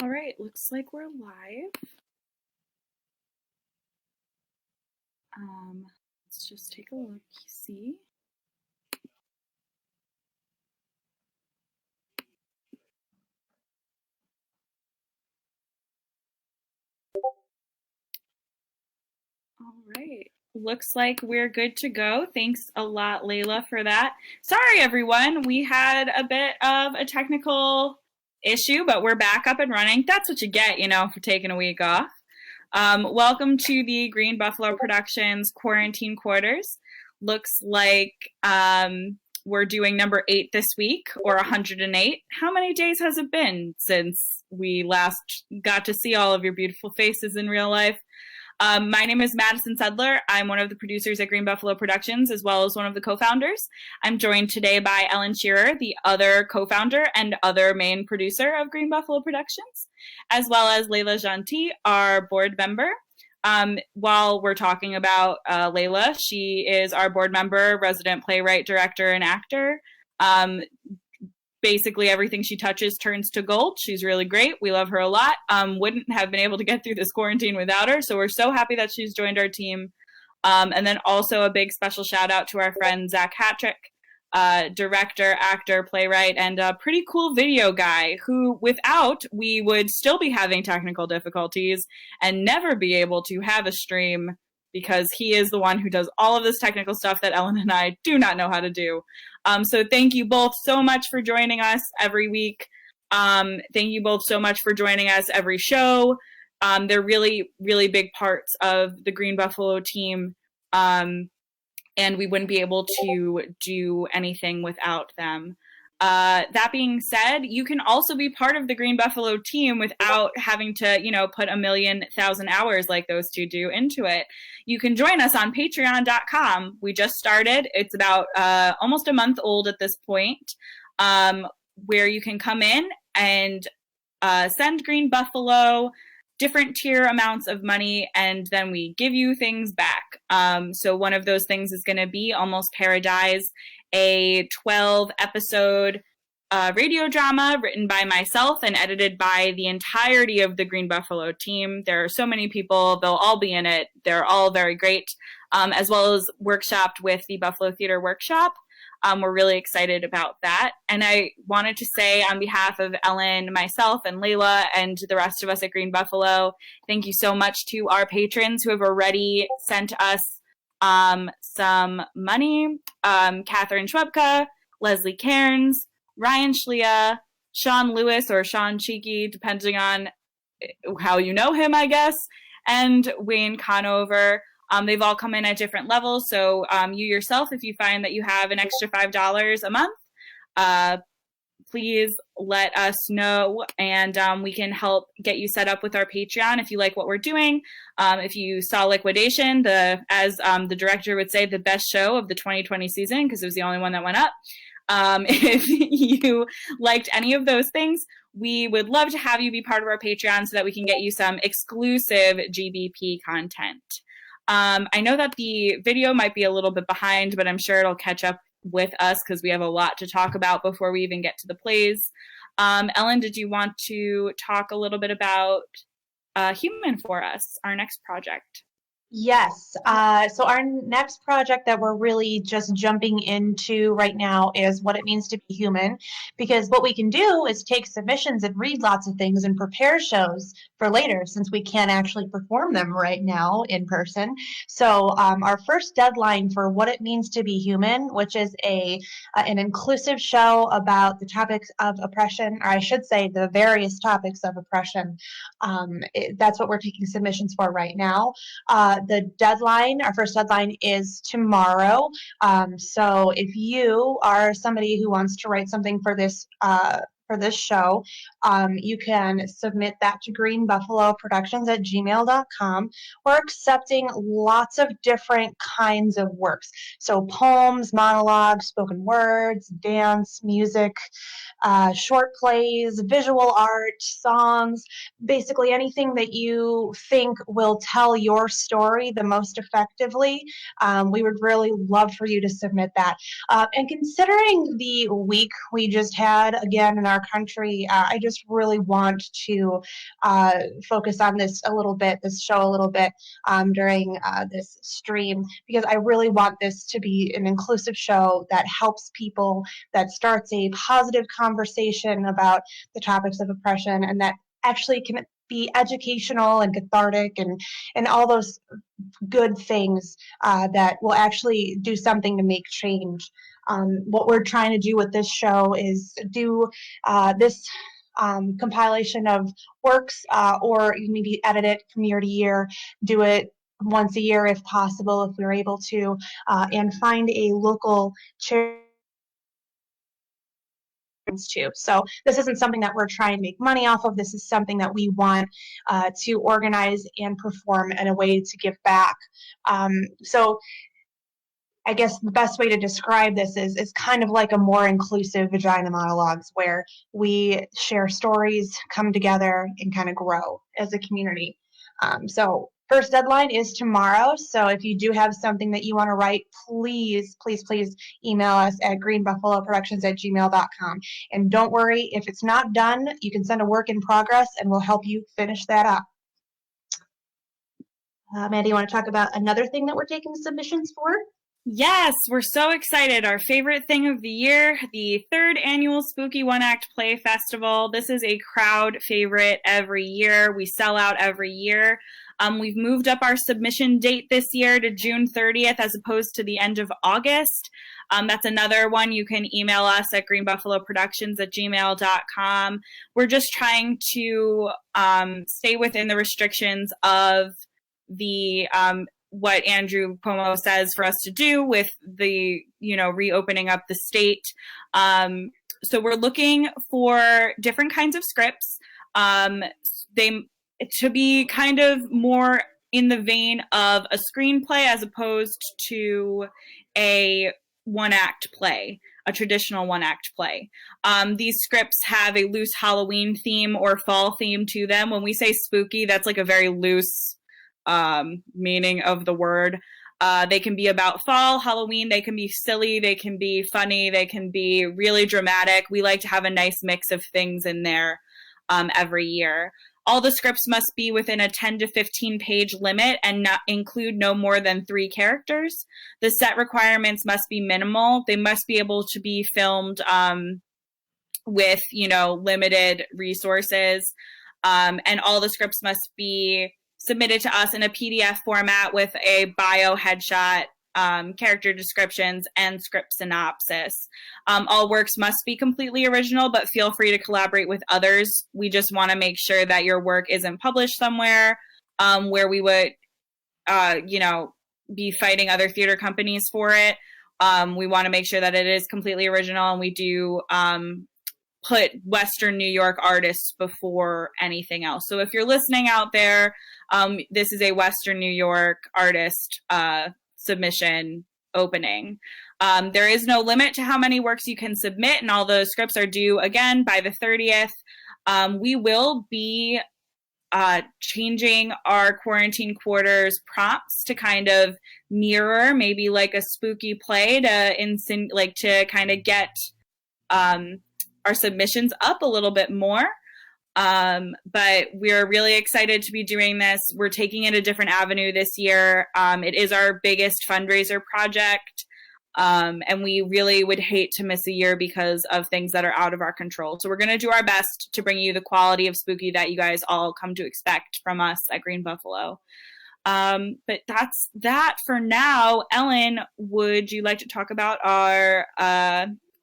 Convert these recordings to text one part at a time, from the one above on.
All right, looks like we're live. Let's just take a look, see. All right, looks like we're good to go. Thanks a lot, Layla, for that. Sorry, everyone, we had a bit of a technical issue, but we're back up and running. That's what you get, for taking a week off. Welcome to the Green Buffalo Productions Quarantine Quarters. Looks like we're doing number 8 this week, or 108. How many days has it been since we last got to see all of your beautiful faces in real life? My name is Madison Sedler. I'm one of the producers at Green Buffalo Productions, as well as one of the co-founders. I'm joined today by Ellen Shearer, the other co-founder and other main producer of Green Buffalo Productions, as well as Layla Gentil, our board member. While we're talking about Layla, she is our board member, resident playwright, director, and actor. Basically everything she touches turns to gold. She's really great. We love her a lot. Wouldn't have been able to get through this quarantine without her, so we're so happy that she's joined our team. And then also a big special shout out to our friend Zach Hattrick, director, actor, playwright, and a pretty cool video guy who, without, we would still be having technical difficulties and never be able to have a stream, because he is the one who does all of this technical stuff that Ellen and I do not know how to do. So thank you both so much for joining us every week. Thank you both so much for joining us every show. They're really, really big parts of the Green Buffalo team, and we wouldn't be able to do anything without them. That being said, you can also be part of the Green Buffalo team without having to, put 1,000,000 hours like those two do into it. You can join us on patreon.com. We just started. It's about almost a month old at this point, where you can come in and send Green Buffalo different tier amounts of money, and then we give you things back. So one of those things is going to be Almost Paradise, a 12-episode radio drama written by myself and edited by the entirety of the Green Buffalo team. There are so many people. They'll all be in it. They're all very great, as well as workshopped with the Buffalo Theater Workshop. We're really excited about that. And I wanted to say, on behalf of Ellen, myself, and Layla, and the rest of us at Green Buffalo, thank you so much to our patrons who have already sent us some money. Catherine Schwebka, Leslie Cairns, Ryan Schlia, Sean Lewis, or Sean Cheeky, depending on how you know him, I guess, and Wayne Conover. They've all come in at different levels, so you yourself, if you find that you have an extra $5 a month, please let us know, and we can help get you set up with our Patreon if you like what we're doing. If you saw Liquidation, as the director would say, the best show of the 2020 season, because it was the only one that went up. If you liked any of those things, we would love to have you be part of our Patreon so that we can get you some exclusive GBP content. I know that the video might be a little bit behind, but I'm sure it'll catch up with us because we have a lot to talk about before we even get to the plays. Ellen, did you want to talk a little bit about Human for us, our next project? Yes. So our next project that we're really just jumping into right now is What It Means to Be Human, because what we can do is take submissions and read lots of things and prepare shows for later, since we can't actually perform them right now in person. So our first deadline for What It Means to Be Human, which is an inclusive show about the topics of oppression, or I should say the various topics of oppression, that's what we're taking submissions for right now. Our first deadline is tomorrow. So if you are somebody who wants to write something for this show, you can submit that to greenbuffaloproductions@gmail.com. We're accepting lots of different kinds of works. So poems, monologues, spoken words, dance, music, short plays, visual art, songs, basically anything that you think will tell your story the most effectively. We would really love for you to submit that. And considering the week we just had, again, in our our country, I just really want to focus on this show a little bit during this stream, because I really want this to be an inclusive show that helps people, that starts a positive conversation about the topics of oppression, and that actually can be educational and cathartic and all those good things that will actually do something to make change. What we're trying to do with this show is do this compilation of works, or maybe edit it from year to year, do it once a year if possible, if we're able to, and find a local charity too. So this isn't something that we're trying to make money off of. This is something that we want to organize and perform in a way to give back. So I guess the best way to describe this is kind of like a more inclusive Vagina Monologues, where we share stories, come together, and kind of grow as a community. So first deadline is tomorrow. So if you do have something that you want to write, please, please, please email us at greenbuffaloproductions@gmail.com. And don't worry, if it's not done, you can send a work in progress and we'll help you finish that up. Amanda, you want to talk about another thing that we're taking submissions for? Yes, we're so excited. Our favorite thing of the year, the 3rd annual Spooky One Act Play Festival. This is a crowd favorite every year. We sell out every year. We've moved up our submission date this year to June 30th as opposed to the end of August. That's another one. You can email us at greenbuffaloproductions@gmail.com. We're just trying to stay within the restrictions of the what Andrew Cuomo says for us to do with the, reopening up the state. So we're looking for different kinds of scripts. To be kind of more in the vein of a screenplay as opposed to a one-act play, a traditional one-act play. These scripts have a loose Halloween theme or fall theme to them. When we say spooky, that's like a very loose meaning of the word. They can be about fall, Halloween, they can be silly, they can be funny, they can be really dramatic. We like to have a nice mix of things in there every year. All the scripts must be within a 10 to 15 page limit and not include no more than 3 characters. The set requirements must be minimal. They must be able to be filmed with, limited resources. And all the scripts must be submitted to us in a PDF format with a bio, headshot, character descriptions, and script synopsis. All works must be completely original, but feel free to collaborate with others. We just want to make sure that your work isn't published somewhere where we would, be fighting other theater companies for it. We want to make sure that it is completely original, and we do put Western New York artists before anything else. So if you're listening out there, this is a Western New York artist submission opening. There is no limit to how many works you can submit, and all those scripts are due again by the 30th. We will be changing our quarantine quarters prompts to kind of mirror maybe like a spooky play to kind of get our submissions up a little bit more. But we're really excited to be doing this. We're taking it a different avenue this year. It is our biggest fundraiser project. And we really would hate to miss a year because of things that are out of our control. So we're going to do our best to bring you the quality of spooky that you guys all come to expect from us at Green Buffalo. But that's that for now. Ellen, would you like to talk about our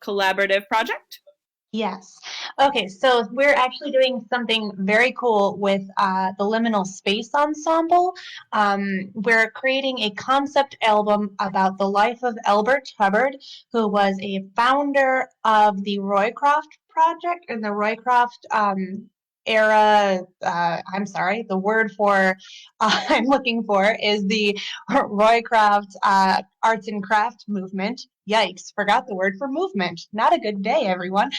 collaborative project? Yes. Okay, so we're actually doing something very cool with the Liminal Space Ensemble. We're creating a concept album about the life of Elbert Hubbard, who was a founder of the Roycroft Project and the Roycroft era. I'm sorry, the word for I'm looking for is the Roycroft arts and craft movement. Yikes, forgot the word for movement. Not a good day, everyone.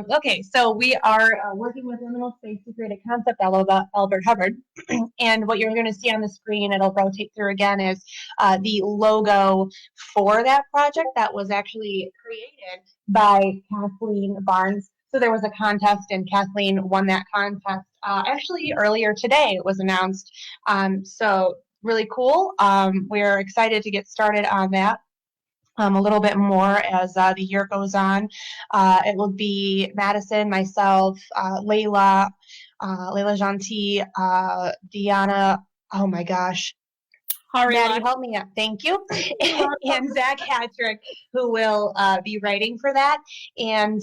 Okay, so we are working with Liminal Space to create a concept album about Elbert Hubbard. And what you're going to see on the screen, it'll rotate through again, is the logo for that project that was actually created by Kathleen Barnes So there was a contest, and Kathleen won that contest. Actually, earlier today it was announced. So really cool. We're excited to get started on that. A little bit more as the year goes on. It will be Madison, myself, Layla Gentil, Deanna. Oh my gosh, Maddie, help me out. Thank you. And Zach Hattrick, who will be writing for that. And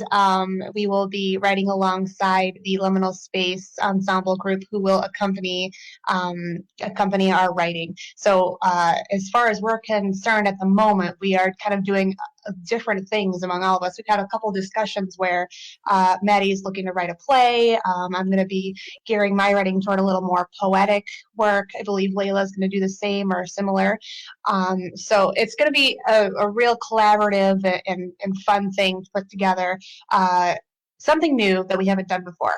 we will be writing alongside the Liminal Space Ensemble group, who will accompany our writing. So as far as we're concerned at the moment, we are kind of doing different things among all of us. We've had a couple discussions where Maddie is looking to write a play. I'm going to be gearing my writing toward a little more poetic work. I believe Layla is going to do the same or similar. So it's going to be a real collaborative and fun thing to put together. Something new that we haven't done before.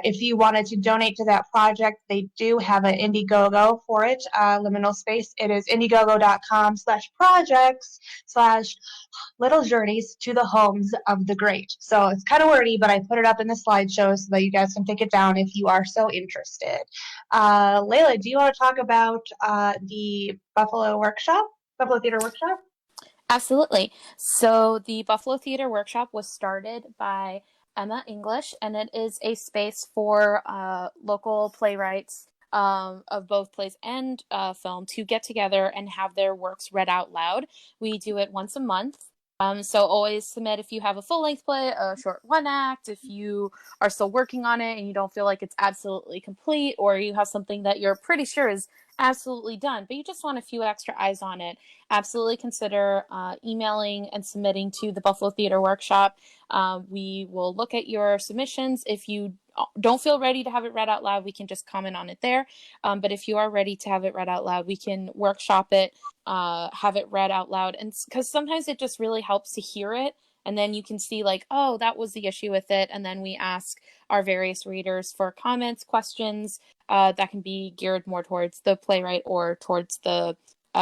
If you wanted to donate to that project, they do have an Indiegogo for it, Liminal Space. It is indiegogo.com/projects/little journeys to the homes of the great. So it's kind of wordy, but I put it up in the slideshow so that you guys can take it down if you are so interested. Layla, do you want to talk about the Buffalo Theater Workshop? Absolutely. So the Buffalo Theater Workshop was started by Emma English, and it is a space for local playwrights of both plays and film to get together and have their works read out loud. We do it once a month. So always submit if you have a full-length play, a short one-act, if you are still working on it and you don't feel like it's absolutely complete, or you have something that you're pretty sure is absolutely done, but you just want a few extra eyes on it. Absolutely consider emailing and submitting to the Buffalo Theater Workshop. We will look at your submissions. If you don't feel ready to have it read out loud, we can just comment on it there. But if you are ready to have it read out loud, we can workshop it, have it read out loud. And because sometimes it just really helps to hear it. And then you can see like, oh, that was the issue with it. And then we ask our various readers for comments, questions that can be geared more towards the playwright or towards the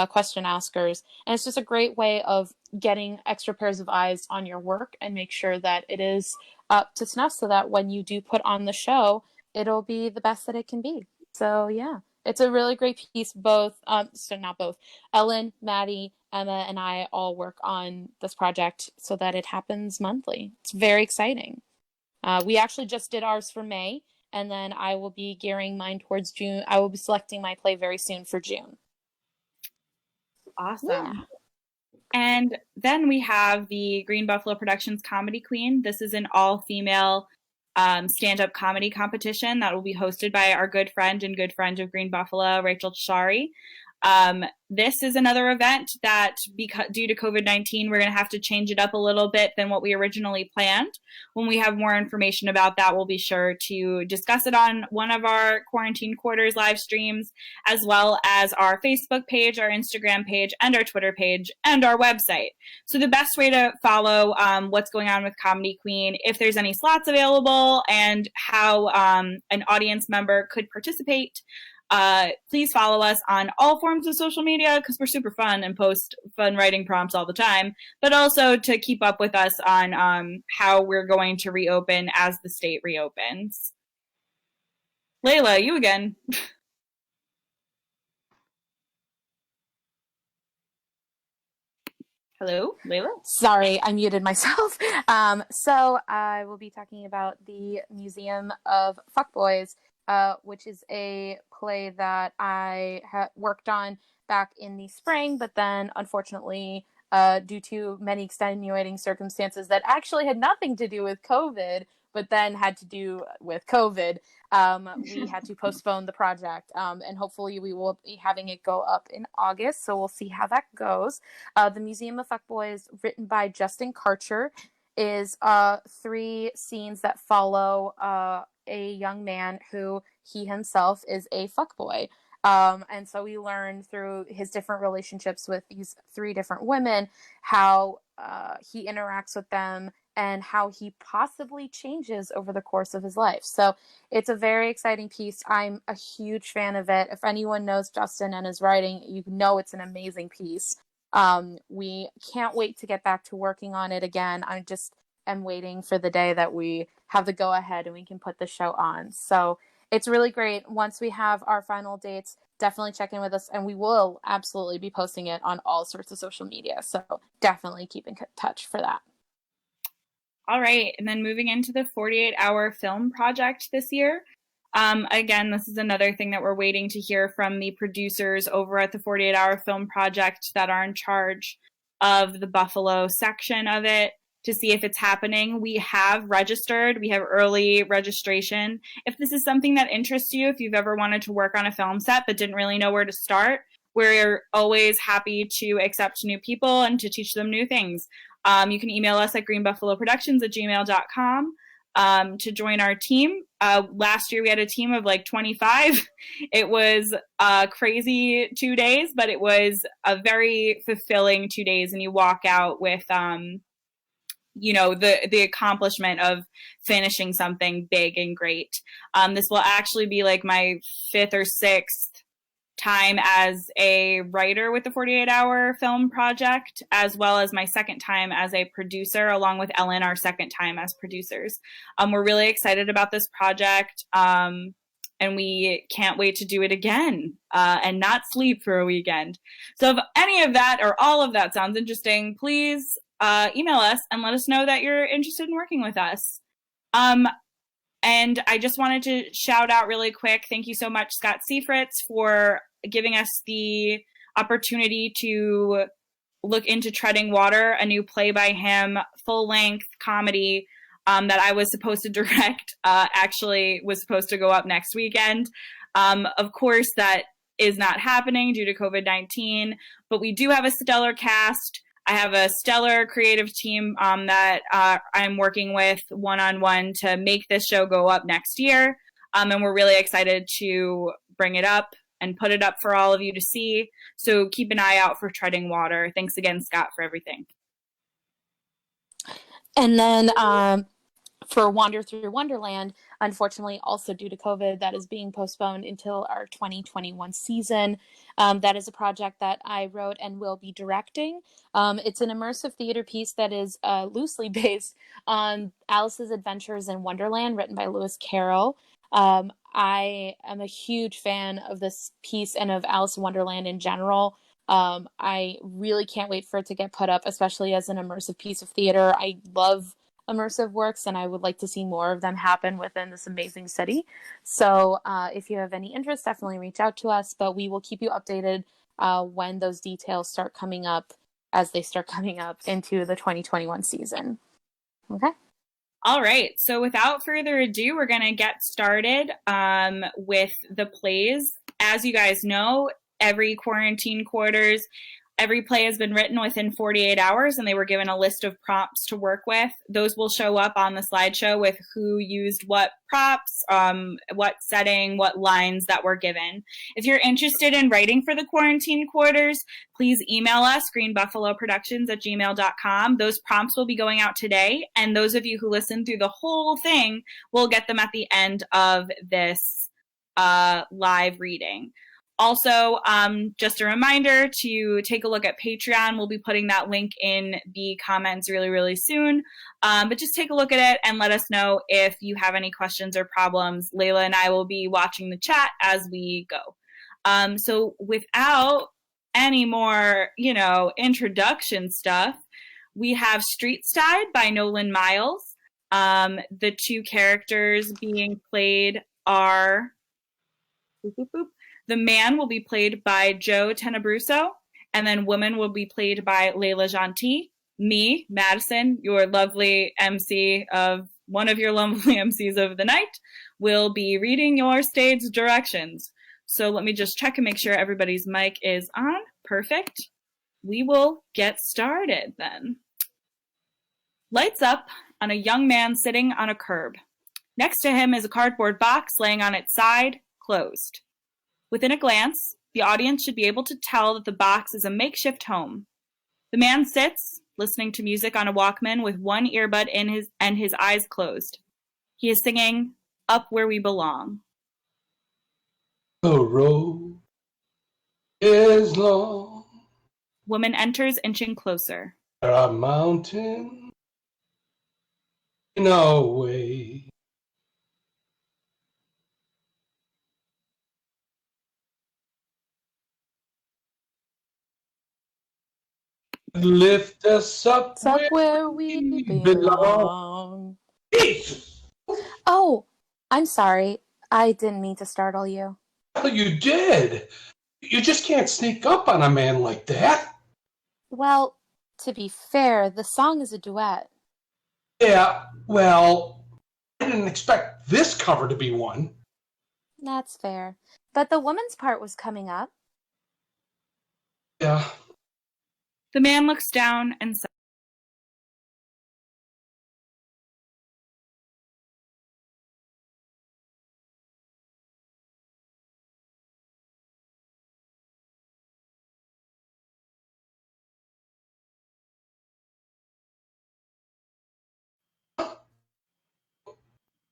question askers. And it's just a great way of getting extra pairs of eyes on your work and make sure that it is up to snuff so that when you do put on the show, it'll be the best that it can be. So yeah, it's a really great piece. Ellen, Maddie, Emma, and I all work on this project so that it happens monthly. It's very exciting. We actually just did ours for May, and then I will be gearing mine towards June. I will be selecting my play very soon for June. Awesome. Yeah. And then we have the Green Buffalo Productions Comedy Queen. This is an all-female stand-up comedy competition that will be hosted by our good friend and good friend of Green Buffalo, Rachel Shari. This is another event that, due to COVID-19, we're going to have to change it up a little bit than what we originally planned. When we have more information about that, we'll be sure to discuss it on one of our Quarantine Quarters live streams, as well as our Facebook page, our Instagram page, and our Twitter page, and our website. So the best way to follow what's going on with Comedy Queen, if there's any slots available, and how an audience member could participate, please follow us on all forms of social media because we're super fun and post fun writing prompts all the time, but also to keep up with us on how we're going to reopen as the state reopens. Layla, you again. Hello, Layla? Sorry, I muted myself. So I will be talking about the Museum of Fuckboys, which is a play that I worked on back in the spring, but then unfortunately, due to many extenuating circumstances that actually had nothing to do with COVID, but then had to do with COVID, we had to postpone the project. And hopefully we will be having it go up in August, so we'll see how that goes. The Museum of Fuckboys, written by Justin Karcher, is 3 scenes that follow a young man who he himself is a fuckboy. And so we learn through his different relationships with these 3 different women how he interacts with them and how he possibly changes over the course of his life. So it's a very exciting piece. I'm a huge fan of it. If anyone knows Justin and his writing, you know it's an amazing piece. We can't wait to get back to working on it again. I'm just am waiting for the day that we have the go ahead and we can put the show on. So it's really great. Once we have our final dates, definitely check in with us, and we will absolutely be posting it on all sorts of social media. So definitely keep in touch for that. All right. And then moving into the 48-hour film project this year. Again, this is another thing that we're waiting to hear from the producers over at the 48-hour film project that are in charge of the Buffalo section of it to see if it's happening. We have registered. We have early registration. If this is something that interests you, if you've ever wanted to work on a film set but didn't really know where to start, we're always happy to accept new people and to teach them new things. You can email us at greenbuffaloproductions@gmail.com to join our team. Last year we had a team of like 25. It was a crazy 2 days, but it was a very fulfilling 2 days, and you walk out with the accomplishment of finishing something big and great. This will actually be like my 5th or 6th time as a writer with the 48-hour film project, as well as my 2nd time as a producer, along with Ellen, our 2nd time as producers. We're really excited about this project, and we can't wait to do it again and not sleep for a weekend. So if any of that or all of that sounds interesting, please email us and let us know that you're interested in working with us. And I just wanted to shout out really quick, thank you so much, Scott Seifritz, for giving us the opportunity to look into Treading Water, a new play by him, full-length comedy that I was supposed to direct, actually was supposed to go up next weekend. Of course, that is not happening due to COVID-19, but we do have a stellar cast. I have a stellar creative team that I'm working with one-on-one to make this show go up next year. And we're really excited to bring it up and put it up for all of you to see. So keep an eye out for Treading Water. Thanks again, Scott, for everything. And then for Wander Through Wonderland, unfortunately, also due to COVID, that is being postponed until our 2021 season. That is a project that I wrote and will be directing. It's an immersive theater piece that is loosely based on Alice's Adventures in Wonderland, written by Lewis Carroll. I am a huge fan of this piece and of Alice in Wonderland in general. I really can't wait for it to get put up, especially as an immersive piece of theater. I love immersive works, and I would like to see more of them happen within this amazing city. So if you have any interest, definitely reach out to us, but we will keep you updated when those details start coming up, as they start coming up into the 2021 season. Okay. All right. So without further ado, we're going to get started with the plays. As you guys know, every quarantine quarters, every play has been written within 48 hours, and they were given a list of prompts to work with. Those will show up on the slideshow with who used what props, what setting, what lines that were given. If you're interested in writing for the quarantine quarters, please email us, greenbuffaloproductions@gmail.com. Those prompts will be going out today, and those of you who listen through the whole thing will get them at the end of this live reading. Also, just a reminder to take a look at Patreon. We'll be putting that link in the comments really, really soon. But just take a look at it and let us know if you have any questions or problems. Layla and I will be watching the chat as we go. So without any more, introduction stuff, we have Streetstide by Nolan Miles. The 2 characters being played are... Boop, boop, boop. The man will be played by Joe Tenebruso, and then woman will be played by Layla Gentil. Me, Madison, your lovely MC of one of your lovely MCs of the night, will be reading your stage directions. So let me just check and make sure everybody's mic is on. Perfect. We will get started then. Lights up on a young man sitting on a curb. Next to him is a cardboard box laying on its side, closed. Within a glance, the audience should be able to tell that the box is a makeshift home. The man sits, listening to music on a Walkman with one earbud in his eyes closed. He is singing Up Where We Belong. The road is long. Woman enters, inching closer. There are mountains No way. Lift us up It's up where where we we belong. belong. Jesus! Oh, I'm sorry. I didn't mean to startle you. Oh, you did. You just can't sneak up on a man like that. Well, to be fair, the song is a duet. Yeah, well, I didn't expect this cover to be one. That's fair. But the woman's part was coming up. Yeah. The man looks down and says,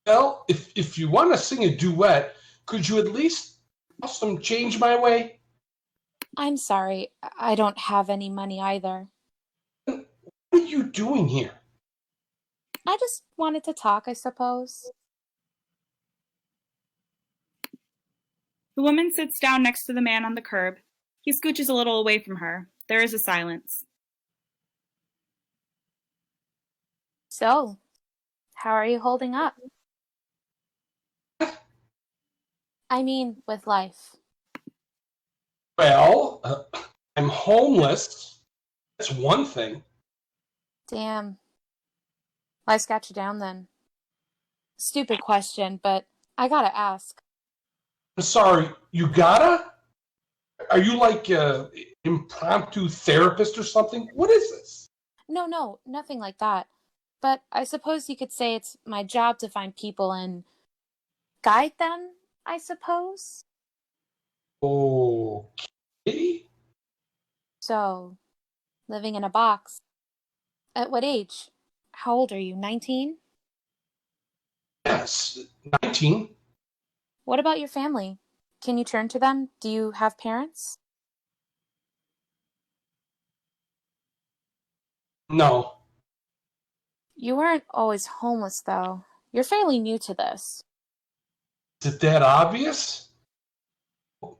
Well, if you want to sing a duet, could you at least toss some change my way? I'm sorry. I don't have any money either. What are you doing here? I just wanted to talk, I suppose. the woman sits down next to the man on the curb. He scooches a little away from her. There is a silence. So, how are you holding up? I mean, with life. Well, I'm homeless. That's one thing. Damn. Life's got you down then. Stupid question, but I gotta ask. I'm sorry, you gotta? Are you like an impromptu therapist or something? What is this? No, nothing like that. But I suppose you could say it's my job to find people and guide them, I suppose. Okay. So, living in a box. At what age? How old are you? 19? Yes, 19. What about your family? Can you turn to them? Do you have parents? No. You weren't always homeless, though. You're fairly new to this. Is it that obvious?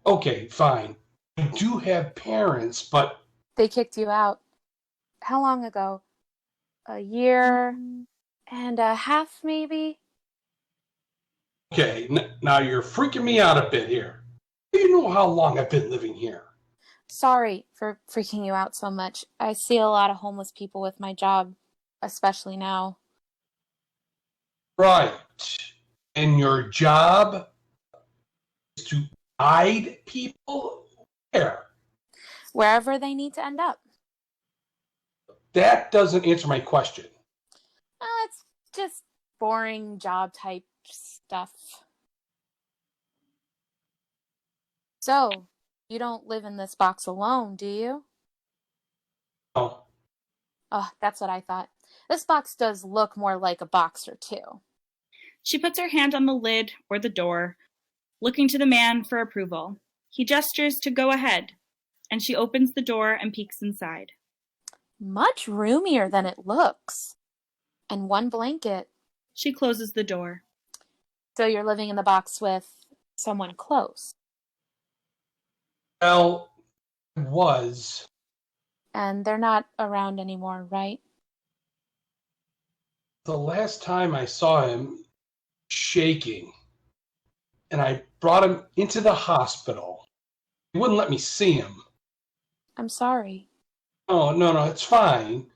Okay, fine. I do have parents, but They kicked you out. How long ago? A year and a half, maybe? okay, now you're freaking me out a bit here. Do you know how long I've been living here? Sorry for freaking you out so much. I see a lot of homeless people with my job, especially now. Right. And your job is to guide people? Where? Wherever they need to end up. That doesn't answer my question. It's just boring job type stuff. So, you don't live in this box alone, do you? Oh, Oh, that's what I thought. This box does look more like a box or two. She puts her hand on the lid or the door, looking to the man for approval. He gestures to go ahead, and she opens the door and peeks inside. Much roomier than it looks. And one blanket. She closes the door. So you're living in the box with someone close. well, it was. And they're not around anymore, right? The last time I saw him shaking, and I brought him into the hospital. He wouldn't let me see him. I'm sorry. Oh, no, it's fine.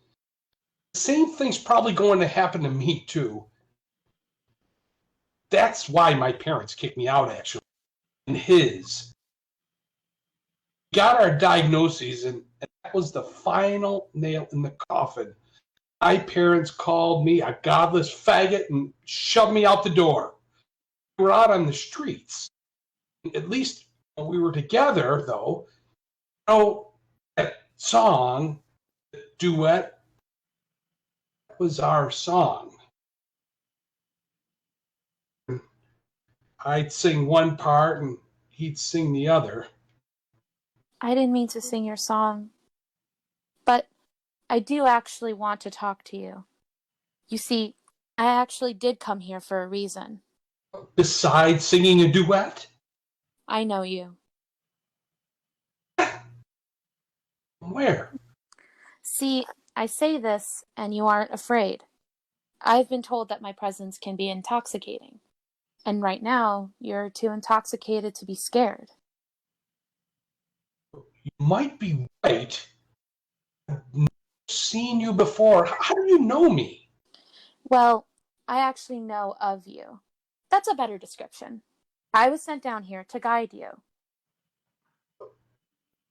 The same thing's probably going to happen to me, too. That's why my parents kicked me out, actually. And his. Got our diagnoses, and that was the final nail in the coffin. My parents called me a godless faggot and shoved me out the door. We were out on the streets. At least when we were together, though, that song, the duet, was our song. I'd sing one part and he'd sing the other. I didn't mean to sing your song. But I do actually want to talk to you. You see, I actually did come here for a reason. Besides singing a duet? I know you. Where? See, I say this, and you aren't afraid. I've been told that my presence can be intoxicating. And right now, you're too intoxicated to be scared. You might be right. I've never seen you before. How do you know me? Well, I actually know of you. That's a better description. I was sent down here to guide you.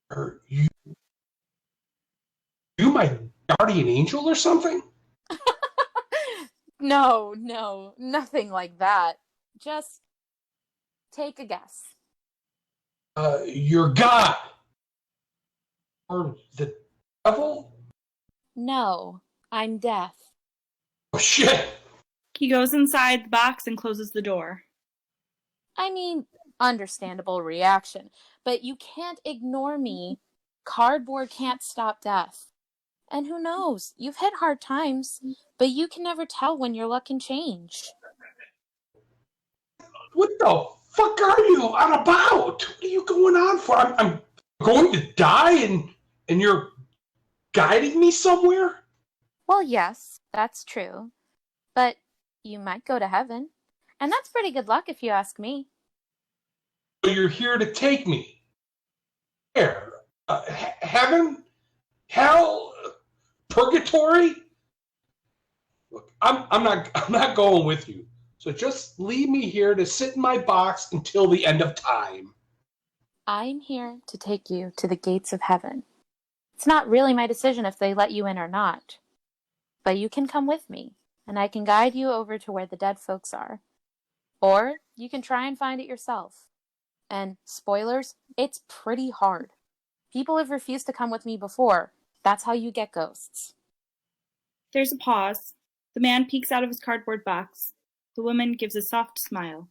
Are you my guardian angel or something? No, nothing like that. Just take a guess. You're God. Or the devil? No, I'm death. Oh, shit. He goes inside the box and closes the door. I mean, understandable reaction, but you can't ignore me. Cardboard can't stop death. And who knows, you've hit hard times, but you can never tell when your luck can change. What the fuck are you on about? What are you going on for? I'm going to die and you're guiding me somewhere? Well, yes, that's true. But you might go to heaven. And that's pretty good luck if you ask me. So you're here to take me. Where? Heaven? Hell? Purgatory? Look, I'm not going with you. So just leave me here to sit in my box until the end of time. I'm here to take you to the gates of heaven. It's not really my decision if they let you in or not. But you can come with me, and I can guide you over to where the dead folks are. Or you can try and find it yourself. And spoilers, it's pretty hard. People have refused to come with me before. That's how you get ghosts. There's a pause. The man peeks out of his cardboard box. The woman gives a soft smile.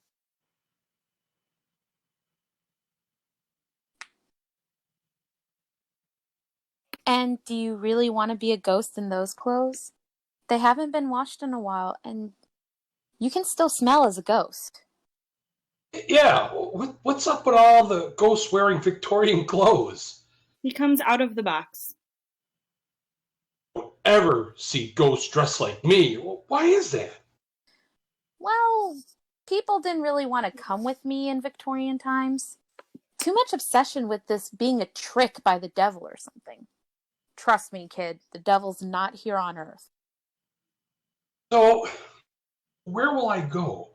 And do you really want to be a ghost in those clothes? They haven't been washed in a while, and you can still smell as a ghost. Yeah, what's up with all the ghosts wearing Victorian clothes? He comes out of the box. Don't ever see ghosts dressed like me. Why is that? Well, people didn't really want to come with me in Victorian times. Too much obsession with this being a trick by the devil or something. Trust me, kid, the devil's not here on Earth. So, where will I go?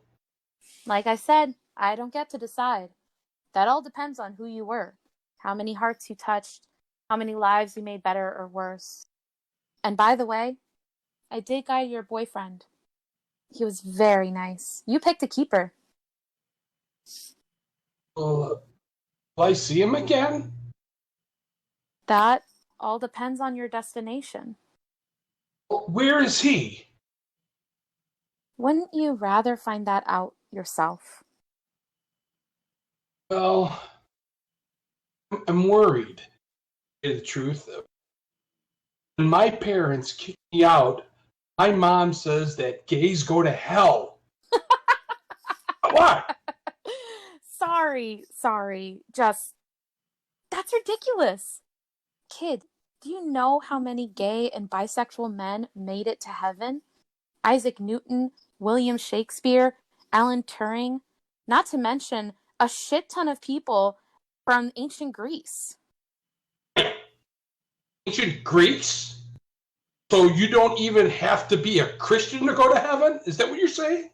Like I said, I don't get to decide. That all depends on who you were, how many hearts you touched, how many lives you made better or worse. And by the way, I did guide your boyfriend. He was very nice. You picked a keeper. Will I see him again? That all depends on your destination. Where is he? Wouldn't you rather find that out yourself? Well, I'm worried. To tell you the truth. When my parents kicked me out, my mom says that gays go to hell. What? Sorry. That's ridiculous. Kid, do you know how many gay and bisexual men made it to heaven? Isaac Newton, William Shakespeare, Alan Turing, not to mention a shit ton of people from ancient Greece. Ancient Greeks? So you don't even have to be a Christian to go to heaven? Is that what you're saying?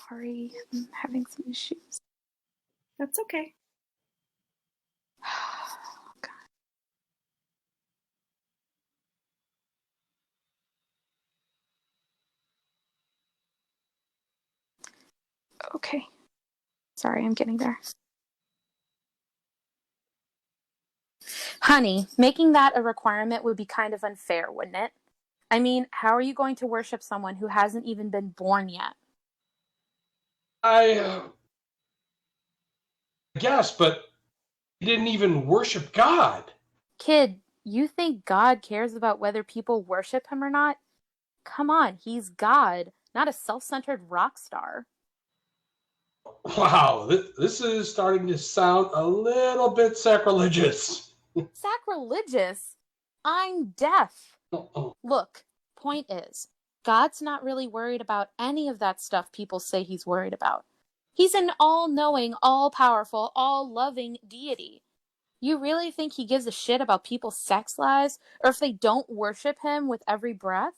Sorry, I'm having some issues. That's okay. God. Okay. Sorry, I'm getting there. Honey, making that a requirement would be kind of unfair, wouldn't it? I mean, how are you going to worship someone who hasn't even been born yet? I guess, but you didn't even worship God. Kid, You think God cares about whether people worship him or not? Come on, he's God, not a self-centered rock star. Wow, this is starting to sound a little bit sacrilegious. Sacrilegious? I'm deaf. Look, point is, God's not really worried about any of that stuff people say he's worried about. He's an all-knowing, all-powerful, all-loving deity. You really think he gives a shit about people's sex lives or if they don't worship him with every breath?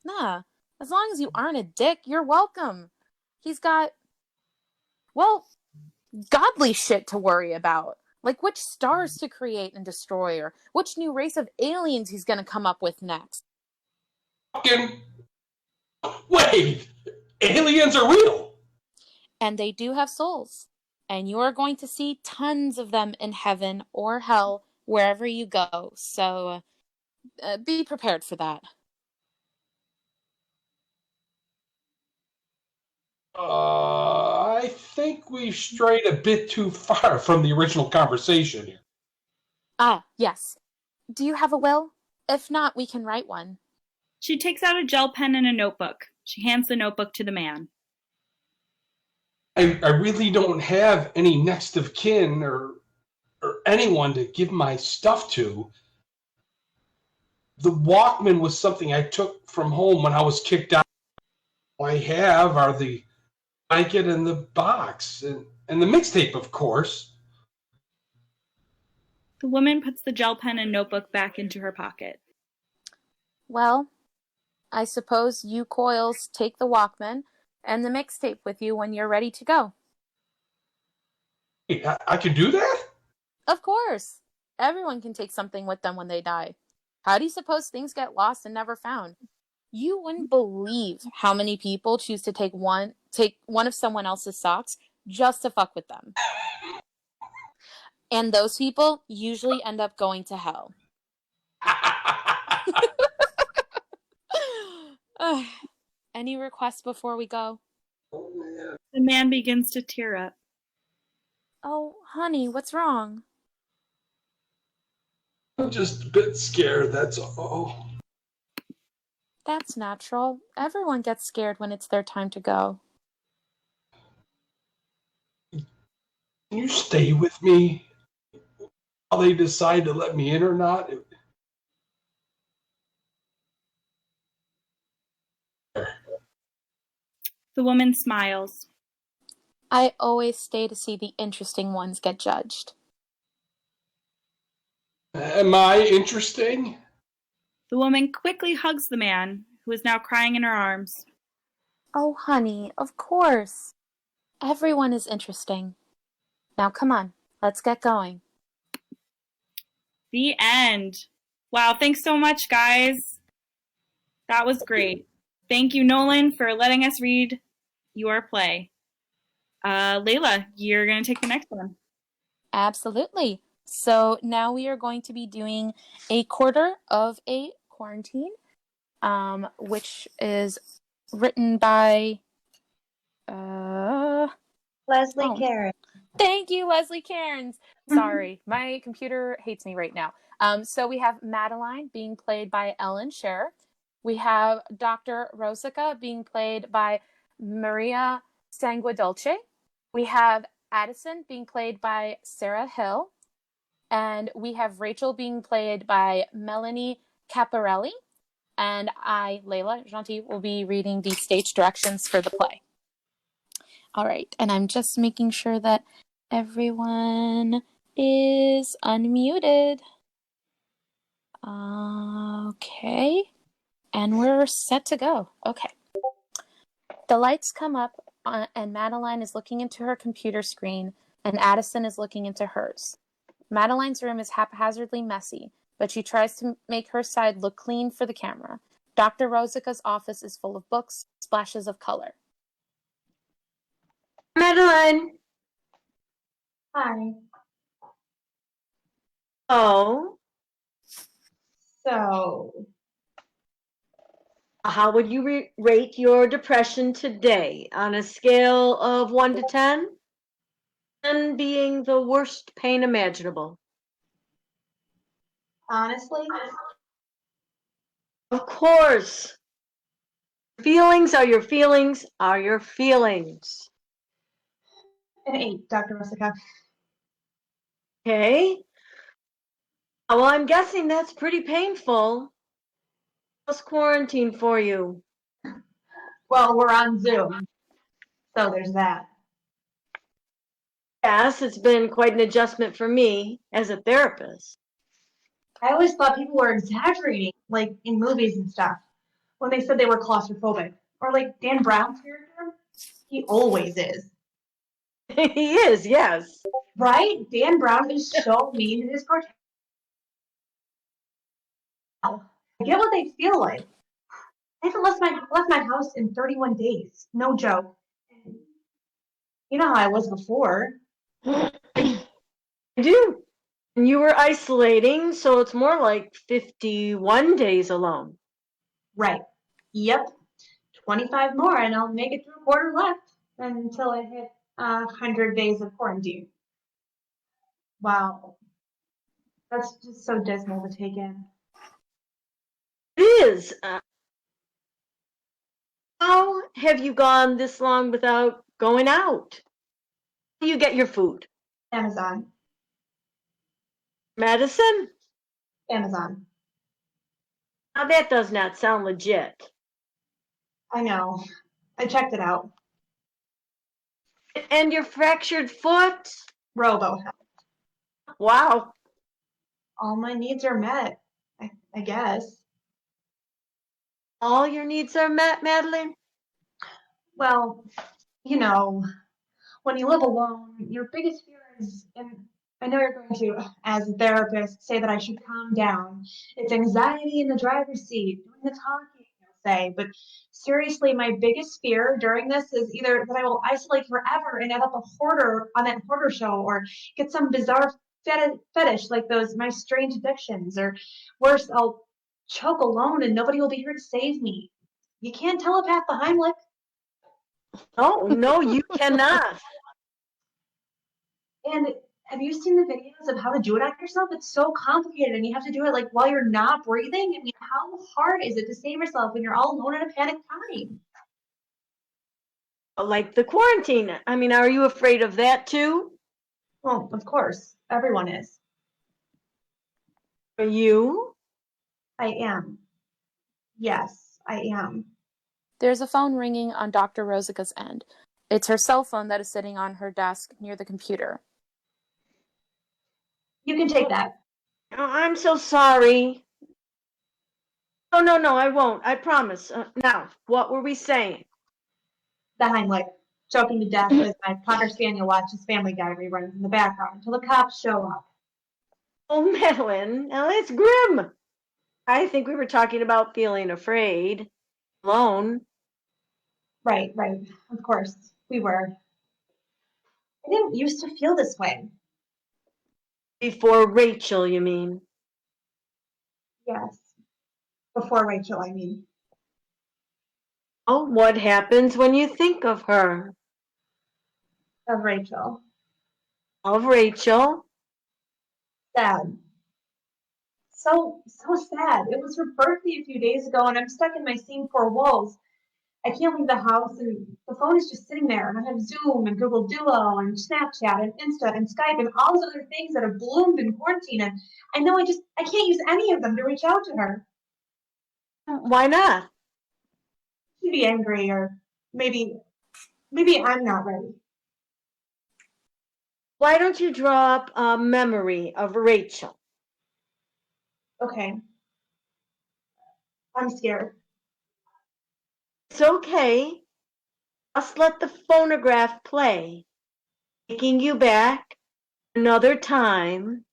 Nah, as long as you aren't a dick, you're welcome. He's got, well, godly shit to worry about. Like which stars to create and destroy, or which new race of aliens he's gonna come up with next. Fucking wait! Aliens are real! And they do have souls. And you are going to see tons of them in heaven or hell, wherever you go. So be prepared for that. I think we've strayed a bit too far from the original conversation here. Ah, yes. Do you have a will? If not, we can write one. She takes out a gel pen and a notebook. She hands the notebook to the man. I really don't have any next of kin or anyone to give my stuff to. The Walkman was something I took from home when I was kicked out. All I have are the blanket and the box and the mixtape, of course. The woman puts the gel pen and notebook back into her pocket. Well, I suppose you coils take the Walkman and the mixtape with you when you're ready to go. Hey, I can do that? Of course. Everyone can take something with them when they die. How do you suppose things get lost and never found? You wouldn't believe how many people choose to take one of someone else's socks just to fuck with them. And those people usually end up going to hell. Any requests before we go? Oh, man. The man begins to tear up. Oh, honey, what's wrong? I'm just a bit scared, that's all. That's natural. Everyone gets scared when it's their time to go. Can you stay with me while they decide to let me in or not? The woman smiles. I always stay to see the interesting ones get judged. Am I interesting? The woman quickly hugs the man, who is now crying in her arms. Oh, honey, of course. Everyone is interesting. Now, come on, let's get going. The end. Wow, thanks so much, guys. That was great. Thank you, Nolan, for letting us read your play. Layla, you're going to take the next one. Absolutely. So now we are going to be doing A Quarter of a Quarantine, which is written by Leslie Cairns. Thank you, Leslie Cairns. Sorry, my computer hates me right now. So we have Madeline being played by Ellen Scherer. We have Dr. Rosica being played by Maria Sanguadulce. We have Addison being played by Sarah Hill. And we have Rachel being played by Melanie Caparelli. And I, Layla Gentil, will be reading the stage directions for the play. All right, and I'm just making sure that everyone is unmuted. Okay, and we're set to go. Okay. The lights come up, and Madeline is looking into her computer screen, and Addison is looking into hers. Madeline's room is haphazardly messy, but she tries to make her side look clean for the camera. Dr. Rosica's office is full of books, splashes of color. Madeline. Hi. Oh, So, how would you rate your depression today on a scale of 1 to 10? 10 being the worst pain imaginable. Honestly, Of course. Feelings are your feelings are your feelings. an 8, Dr. Rusica. Okay? Well, I'm guessing that's pretty painful. How's quarantine for you? Well, we're on Zoom, so there's that. Yes, it's been quite an adjustment for me as a therapist. I always thought people were exaggerating, like in movies and stuff, when they said they were claustrophobic. Or like Dan Brown's character, he always is. He is, yes. Right? Dan Brown is so mean in his portrayal. I get what they feel like. I haven't left my house in 31 days. No joke. You know how I was before. I do. And you were isolating, so it's more like 51 days alone. Right. Yep. 25 more, and I'll make it through a quarter left until I hit 100 days of quarantine. Wow. That's just so dismal to take in. It is. How have you gone this long without going out? How do you get your food? Amazon. Medicine? Amazon. Now that does not sound legit. I know. I checked it out. And your fractured foot? Robo. Wow. All my needs are met, I guess. All your needs are met, Madeline? Well, you know, when you live alone, your biggest fear is, and I know you're going to, as a therapist, say that I should calm down. It's anxiety in the driver's seat, doing the talking, you'll say. But seriously, my biggest fear during this is either that I will isolate forever and end up a hoarder on that hoarder show, or get some bizarre fetish like those my strange addictions, or worse, I'll choke alone and nobody will be here to save me. You can't telepath the Heimlich. Oh, no, you cannot. And have you seen the videos of how to do it on yourself? It's so complicated, and you have to do it like while you're not breathing. I mean, how hard is it to save yourself when you're all alone in a panic time? Like the quarantine. I mean, are you afraid of that too? Well, of course, everyone is. Are you? I am. Yes, I am. There's a phone ringing on Dr. Rosica's end. It's her cell phone that is sitting on her desk near the computer. You can take that. Oh, I'm so sorry. Oh, no, I won't. I promise. Now, what were we saying? The Heimlich, choking to death as my Cocker Spaniel watches Family Guy reruns in the background until the cops show up. Oh, Madeline, now that's grim. I think we were talking about feeling afraid, alone. Right. Of course, we were. I didn't used to feel this way. Before Rachel, you mean? Yes. Before Rachel, I mean. Oh, what happens when you think of her? Of Rachel. Of Rachel? Sad. So sad. It was her birthday a few days ago, and I'm stuck in my same four walls. I can't leave the house, and the phone is just sitting there. And I have Zoom and Google Duo and Snapchat and Insta and Skype and all those other things that have bloomed in quarantine. And I know I can't use any of them to reach out to her. Why not? She'd be angry, or maybe I'm not ready. Why don't you draw up a memory of Rachel? Okay. I'm scared. It's okay. Just let the phonograph play, taking you back another time.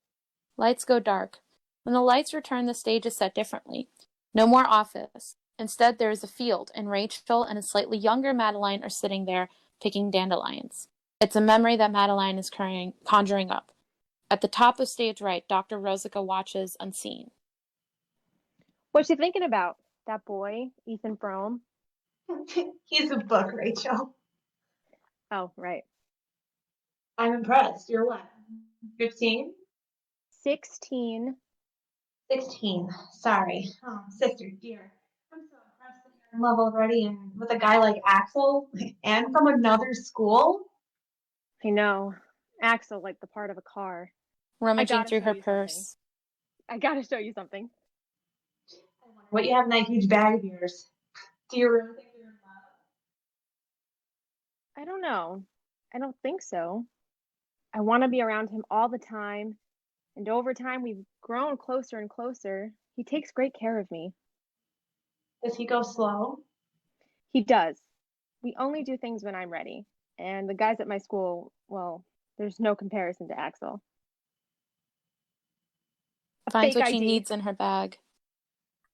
Lights go dark. When the lights return, the stage is set differently. No more office. Instead, there is a field, and Rachel and a slightly younger Madeline are sitting there picking dandelions. It's a memory that Madeline is conjuring up. At the top of stage right, Dr. Rosica watches unseen. What's she thinking about? That boy, Ethan Frome? He's a book, Rachel. Oh, right. I'm impressed. You're what? 15? 16. 16. Sorry. Oh, sister, dear. I'm so impressed that you're in love already and with a guy like Axel and from another school. I know. Axel like the part of a car. Rummaging gotta through show her you something. purse. I gotta show you something. I wonder what you have in that huge bag of yours. Do you really think you're in love? I don't know. I don't think so. I want to be around him all the time, and over time we've grown closer and closer. He takes great care of me. Does he go slow? He does. We only do things when I'm ready. And the guys at my school, well, there's no comparison to Axel. A Finds fake what she ID. needs in her bag.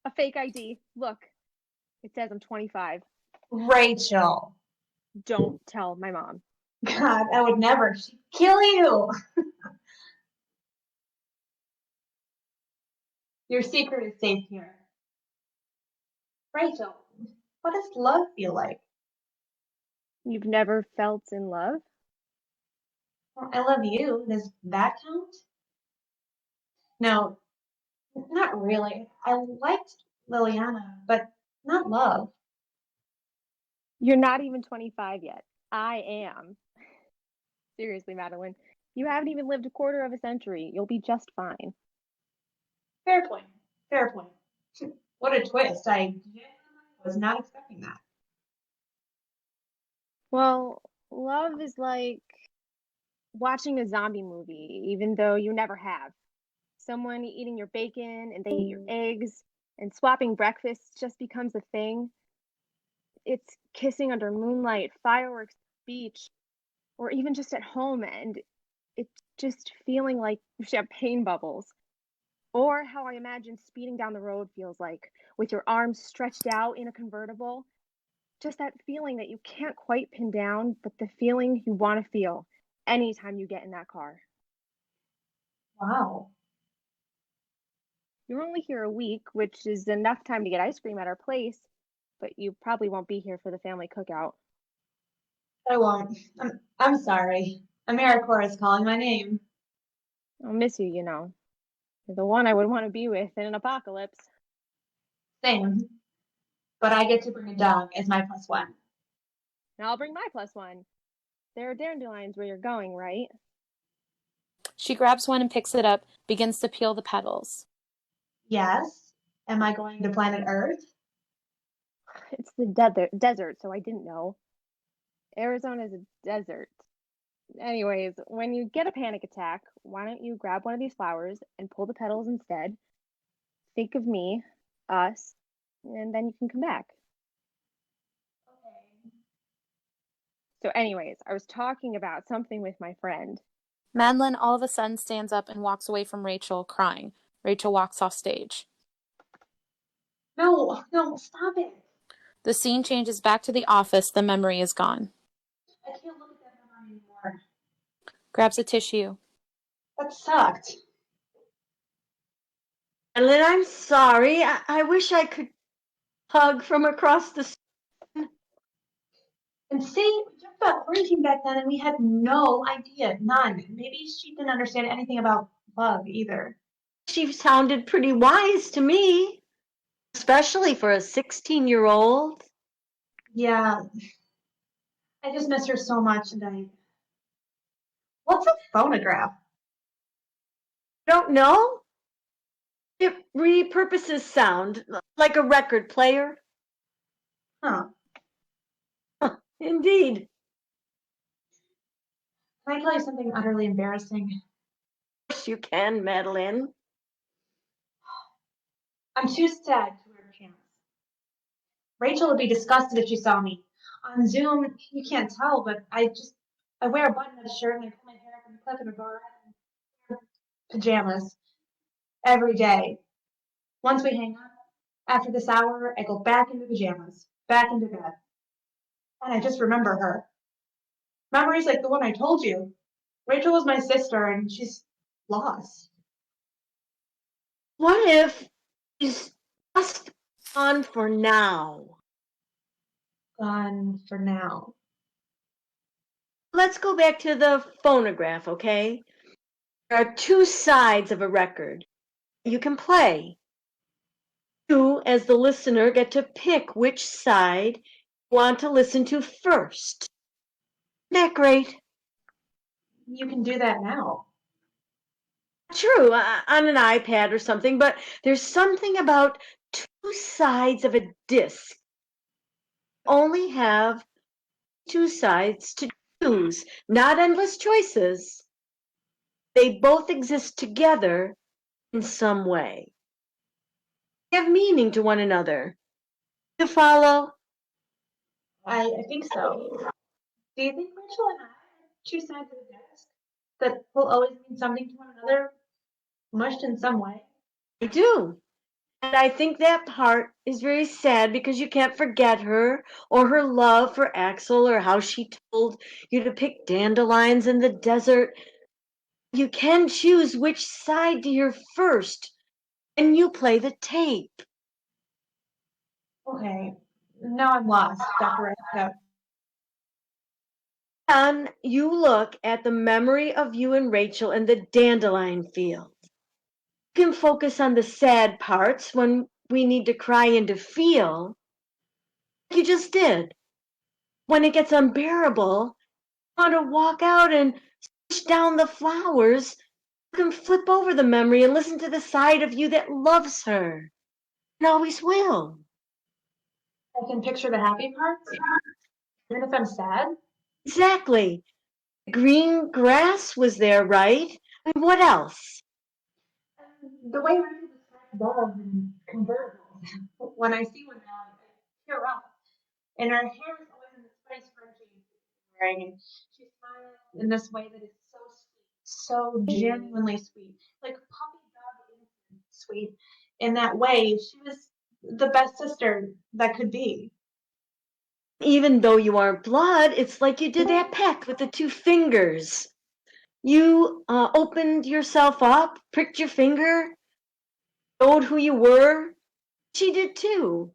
A fake ID. Look, it says I'm 25. Rachel. Don't tell my mom. God, I would never. She'd kill you. Your secret is safe here. Rachel, what does love feel like? You've never felt in love? Well, I love you. Does that count? No, not really. I liked Liliana, but not love. You're not even 25 yet. I am. Seriously, Madeline, you haven't even lived a quarter of a century. You'll be just fine. Fair point. Fair point. What a twist. I was not expecting that. Well, love is like watching a zombie movie, even though you never have. Someone eating your bacon and they eat your eggs, and swapping breakfasts just becomes a thing. It's kissing under moonlight, fireworks, beach, or even just at home, and it's just feeling like champagne bubbles. Or how I imagine speeding down the road feels like, with your arms stretched out in a convertible. Just that feeling that you can't quite pin down, but the feeling you want to feel anytime you get in that car. Wow. You're only here a week, which is enough time to get ice cream at our place, but you probably won't be here for the family cookout. I won't. I'm sorry. AmeriCorps is calling my name. I'll miss you, you know. You're the one I would want to be with in an apocalypse. Same. But I get to bring a dog as my plus one. Now I'll bring my plus one. There are dandelions where you're going, right? She grabs one and picks it up, begins to peel the petals. Yes. Am I going to planet Earth? It's the desert, so I didn't know. Arizona's a desert. Anyways, when you get a panic attack, why don't you grab one of these flowers and pull the petals instead? Think of me, us, and then you can come back. Okay. So, anyways, I was talking about something with my friend. Madeline all of a sudden stands up and walks away from Rachel, crying. Rachel walks off stage. No, stop it. The scene changes back to the office. The memory is gone. I can't look at that memory anymore. Grabs a tissue. That sucked. Madeline, I'm sorry. I wish I could hug from across the. And see, we talked about quarantine back then and we had no idea. None. Maybe she didn't understand anything about love either. She sounded pretty wise to me, especially for a 16-year-old. Yeah. I just miss her so much and What's a phonograph? Don't know? It repurposes sound, like a record player. Huh. Indeed. Can I tell you something utterly embarrassing? Of course you can, Madeline. I'm too sad to wear pants. Rachel would be disgusted if she saw me. On Zoom, you can't tell, but I wear a button-up shirt and I pull my hair up in a clip in a bar and wear pajamas every day. Once we hang up, after this hour, I go back into pajamas, back into bed. And I just remember her. Memories like the one I told you. Rachel was my sister and she's lost. What if she's just gone for now? Gone for now. Let's go back to the phonograph, okay? There are two sides of a record. You can play. You, as the listener, get to pick which side you want to listen to first. Isn't that great? You can do that now. True, on an iPad or something, but there's something about two sides of a disc. You only have two sides to choose, not endless choices. They both exist together in some way. They have meaning to one another. You follow? I think so. Do you think Rachel and I are two sides of a desk that will always mean something to one another, mushed in some way? I do. And I think that part is very sad because you can't forget her or her love for Axel or how she told you to pick dandelions in the desert. You can choose which side to hear first, and you play the tape. Okay, now I'm lost, Dr. Rexo. Then you look at the memory of you and Rachel in the dandelion field. You can focus on the sad parts when we need to cry and to feel, like you just did. When it gets unbearable, you want to walk out and push down the flowers. You can flip over the memory and listen to the side of you that loves her and always will. I can picture the happy parts, even if I'm sad. Exactly. Green grass was there, right? And what else? The way Rachel describes balls and convertibles. When I see one now, I tear up. And her hair is always in this funny scrunchie she's wearing, and she smiles in this way that is so sweet, so genuinely sweet, like puppy dog innocent sweet. In that way, she was the best sister that could be. Even though you aren't blood, it's like you did that peck with the two fingers. You opened yourself up, pricked your finger, showed who you were. She did too.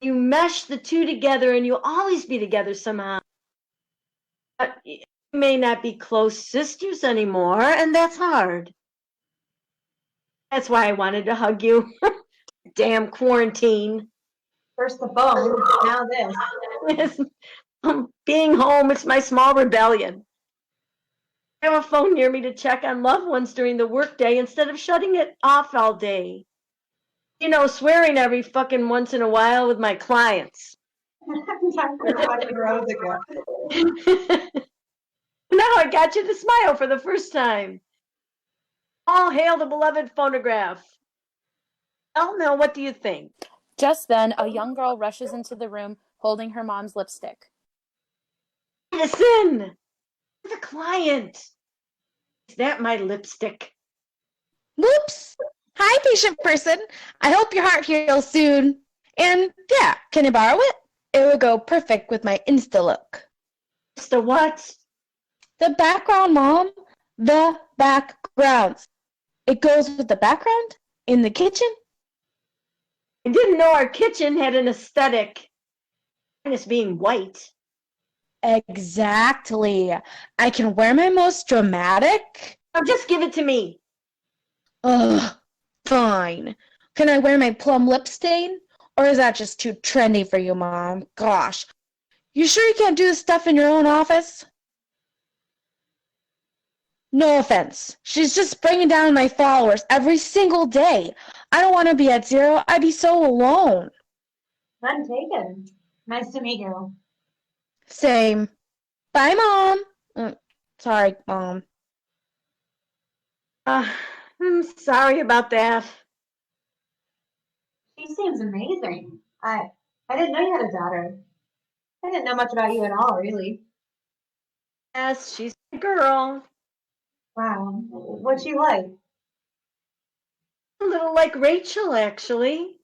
You mesh the two together and you'll always be together somehow. But you may not be close sisters anymore, and that's hard. That's why I wanted to hug you. Damn quarantine. First the phone, now this. Being home, it's my small rebellion. I have a phone near me to check on loved ones during the workday instead of shutting it off all day. You know, swearing every fucking once in a while with my clients. Time for fucking Rosica. Now I got you to smile for the first time. All hail the beloved phonograph. Well, now what do you think? Just then, a young girl rushes into the room holding her mom's lipstick. Listen, the client. Is that my lipstick? Whoops! Hi, patient person. I hope your heart heals soon. And yeah, can I borrow it? It would go perfect with my Insta look. Insta what? The background, Mom. The background. It goes with the background in the kitchen. I didn't know our kitchen had an aesthetic. Minus being white. Exactly. I can wear my most dramatic. Now just give it to me. Ugh, fine. Can I wear my plum lip stain? Or is that just too trendy for you, Mom? Gosh. You sure you can't do this stuff in your own office? No offense. She's just bringing down my followers every single day. I don't want to be at zero. I'd be so alone. None taken. Nice to meet you. Same. Bye, Mom. Sorry, Mom. I'm sorry about that. She seems amazing. I didn't know you had a daughter. I didn't know much about you at all, really. Yes, she's a girl. Wow. What's she like? A little like Rachel, actually.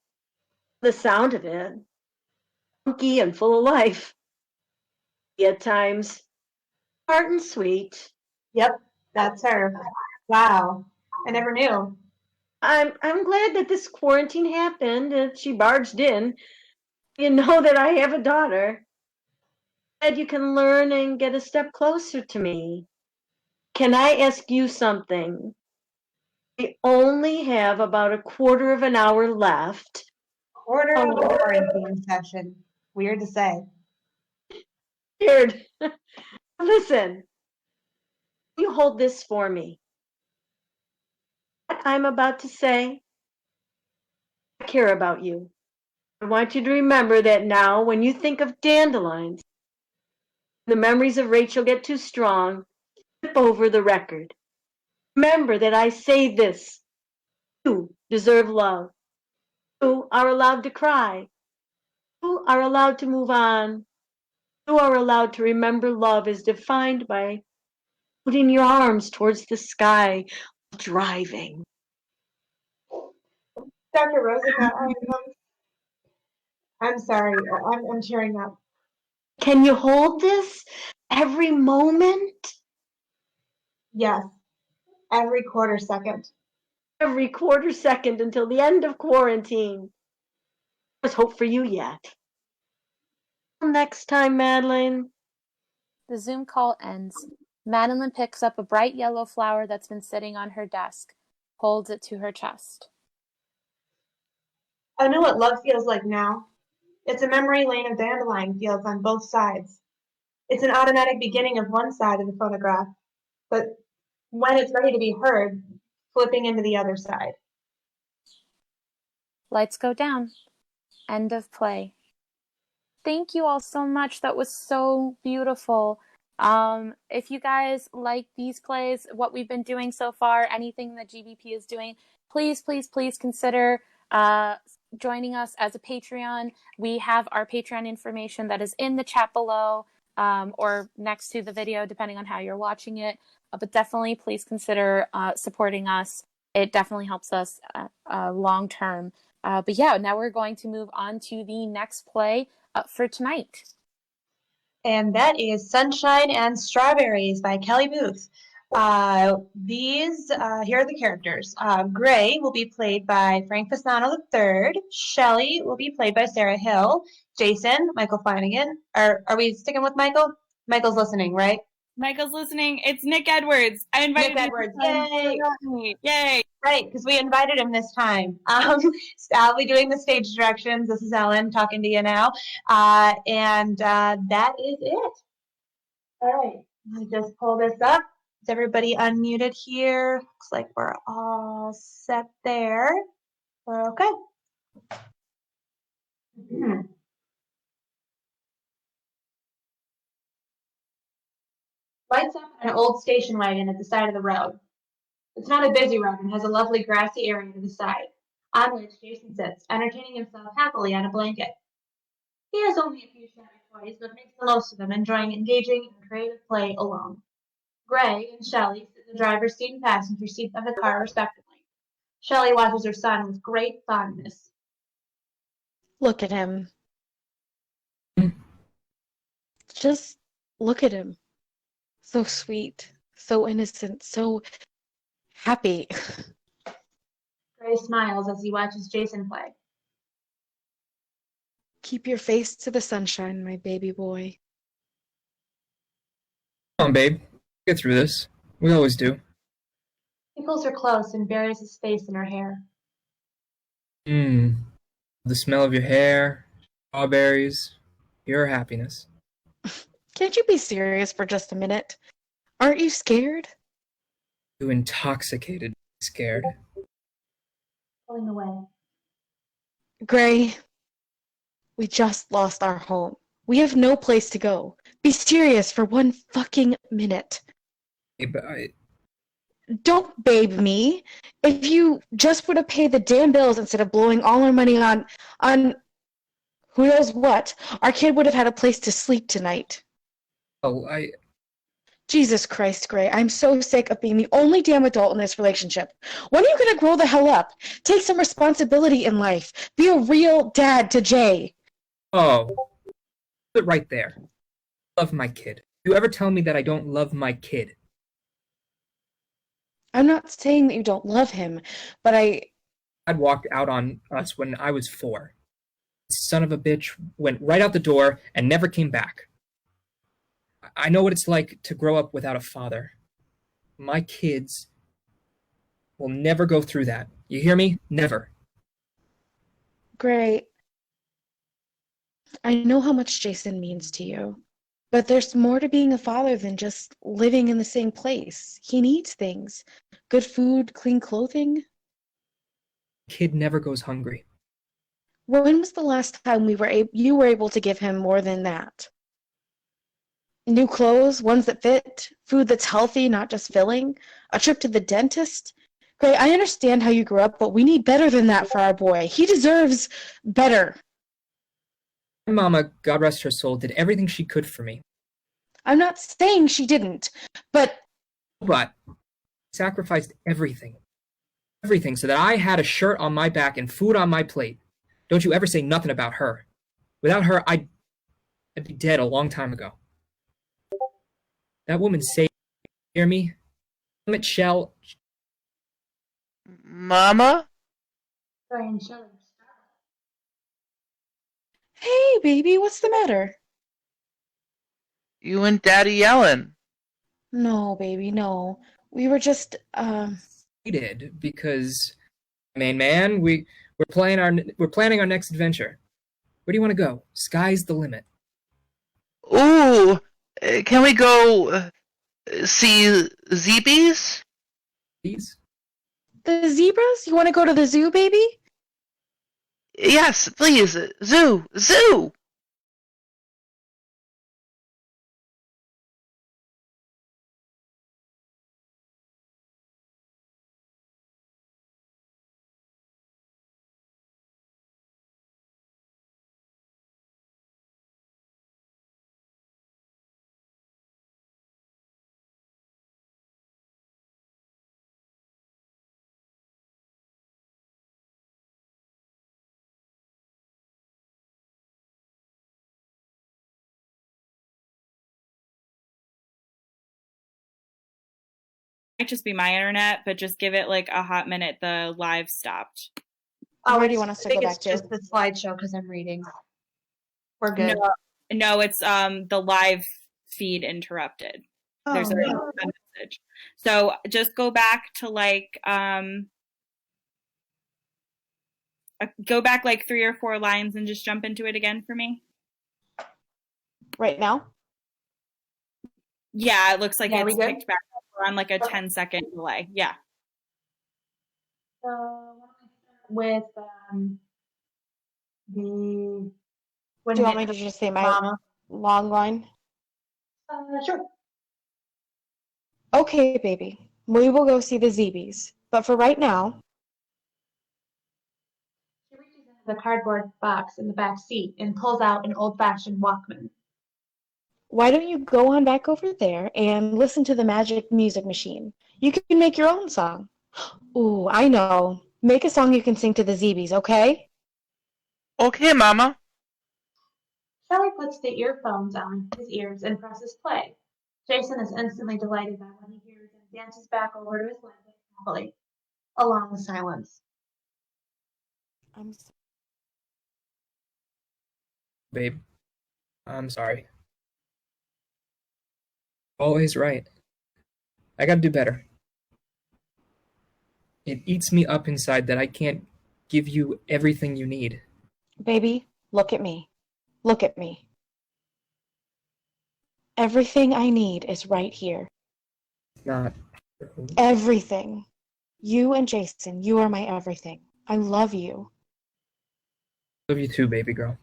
The sound of it. Funky and full of life. At times. Heart and sweet. Yep, that's her. Wow. I never knew. I'm glad that this quarantine happened and she barged in. You know that I have a daughter. Glad you can learn and get a step closer to me. Can I ask you something? We only have about a quarter of an hour left. Quarter of a quarantine session. Weird to say. Weird. Listen, you hold this for me. What I'm about to say, I care about you. I want you to remember that now when you think of dandelions, the memories of Rachel get too strong, flip over the record. Remember that I say this. You deserve love. You are allowed to cry. You are allowed to move on. You are allowed to remember love is defined by putting your arms towards the sky while driving. Dr. Rosa, I'm sorry. I'm tearing up. Can you hold this every moment? Yes. Every quarter second. Every quarter second until the end of quarantine. There's hope for you yet. Till next time, Madeline. The Zoom call ends. Madeline picks up a bright yellow flower that's been sitting on her desk, holds it to her chest. I know what love feels like now. It's a memory lane of dandelion fields on both sides. It's an automatic beginning of one side of the photograph, but when it's ready to be heard, flipping into the other side. Lights go down. End of play. Thank you all so much. That was so beautiful. If you guys like these plays, what we've been doing so far, anything that GBP is doing, please consider joining us as a Patreon. We have our Patreon information that is in the chat below or next to the video, depending on how you're watching it. But definitely please consider supporting us. It definitely helps us long term. But yeah, now we're going to move on to the next play for tonight. And that is Sunshine and Strawberries by Kelly Booth. Here are the characters. Gray will be played by Frank Fasano III. Shelley will be played by Sarah Hill. Jason, Michael Flanagan. Are we sticking with Michael? Michael's listening, right? Michael's listening. It's Nick Edwards. I invited Nick him. Edwards. Yay! Yay! Right, because we invited him this time. I'll be doing the stage directions. This is Ellen talking to you now. That is it. All right, let me just pull this up. Is everybody unmuted here? Looks like we're all set there. We're okay. Lights up an old station wagon at the side of the road. It's not a busy road and has a lovely grassy area to the side, on which Jason sits, entertaining himself happily on a blanket. He has only a few shabby toys, but makes the most of them, enjoying engaging in creative play alone. Gray and Shelley sit in the driver's seat and passenger seat of the car, respectively. Shelley watches her son with great fondness. Look at him. Just look at him. So sweet, so innocent, so happy. Gray smiles as he watches Jason play. Keep your face to the sunshine, my baby boy. Come on, babe. Get through this. We always do. He pulls her close and buries his face in her hair. The smell of your hair, strawberries, your happiness. Can't you be serious for just a minute? Aren't you scared? Too intoxicated, scared. Pulling away. Gray, we just lost our home. We have no place to go. Be serious for one fucking minute. Babe, Don't babe me. If you just would have paid the damn bills instead of blowing all our money on who knows what, our kid would have had a place to sleep tonight. Jesus Christ, Gray, I'm so sick of being the only damn adult in this relationship. When are you gonna grow the hell up? Take some responsibility in life. Be a real dad to Jay. Oh. Put it right there. Love my kid. You ever tell me that I don't love my kid? I'm not saying that you don't love him, but I'd walked out on us when I was 4. Son of a bitch went right out the door and never came back. I know what it's like to grow up without a father. My kids will never go through that. You hear me? Never. Gray, I know how much Jason means to you, but there's more to being a father than just living in the same place. He needs things. Good food, clean clothing. Kid never goes hungry. When was the last time you were able to give him more than that? New clothes, ones that fit, food that's healthy, not just filling, a trip to the dentist. Gray, I understand how you grew up, but we need better than that for our boy. He deserves better. My mama, God rest her soul, did everything she could for me. I'm not saying she didn't, but Sacrificed everything. Everything so that I had a shirt on my back and food on my plate. Don't you ever say nothing about her. Without her, I'd be dead a long time ago. That woman saved me. Hear me? Damn it, Shell. Mama? hey, baby, what's the matter? You and Daddy yelling. No, baby, no. We were just, We did because, man, we're planning our next adventure. Where do you want to go? Sky's the limit. Ooh, can we go see Zeebies? Please? The zebras? You want to go to the zoo, baby? Yes, please. Zoo! Might just be my internet, but just give it like a hot minute. The live stopped. Where do you want us to go back it's to? just the slideshow because I'm reading. We're good. No, it's the live feed interrupted. There's a message. So just go back to like go back like 3 or 4 lines and just jump into it again for me. Right now? Yeah, it looks like Yeah, it's we good? picked back up. We're on like a 10-second delay. Yeah. So with the Do you want me to just say my Mama. long line? Sure. Okay, baby. We will go see the Zeebies. But for right now, She reaches into the cardboard box in the back seat and pulls out an old-fashioned Walkman. why don't you go on back over there and listen to the magic music machine? You can make your own song. Ooh, I know. Make a song you can sing to the Zeebies, okay? Okay, Mama. Shelly puts the earphones on his ears and presses play. Jason is instantly delighted by what he hears and dances back over to his blanket happily. A long silence. I'm so- Babe, I'm sorry. Always right. I gotta do better. It eats me up inside that I can't give you everything you need. Baby, look at me. Look at me. Everything I need is right here. Not. Everything. You and Jason, you are my everything. I love you. Love you too, baby girl.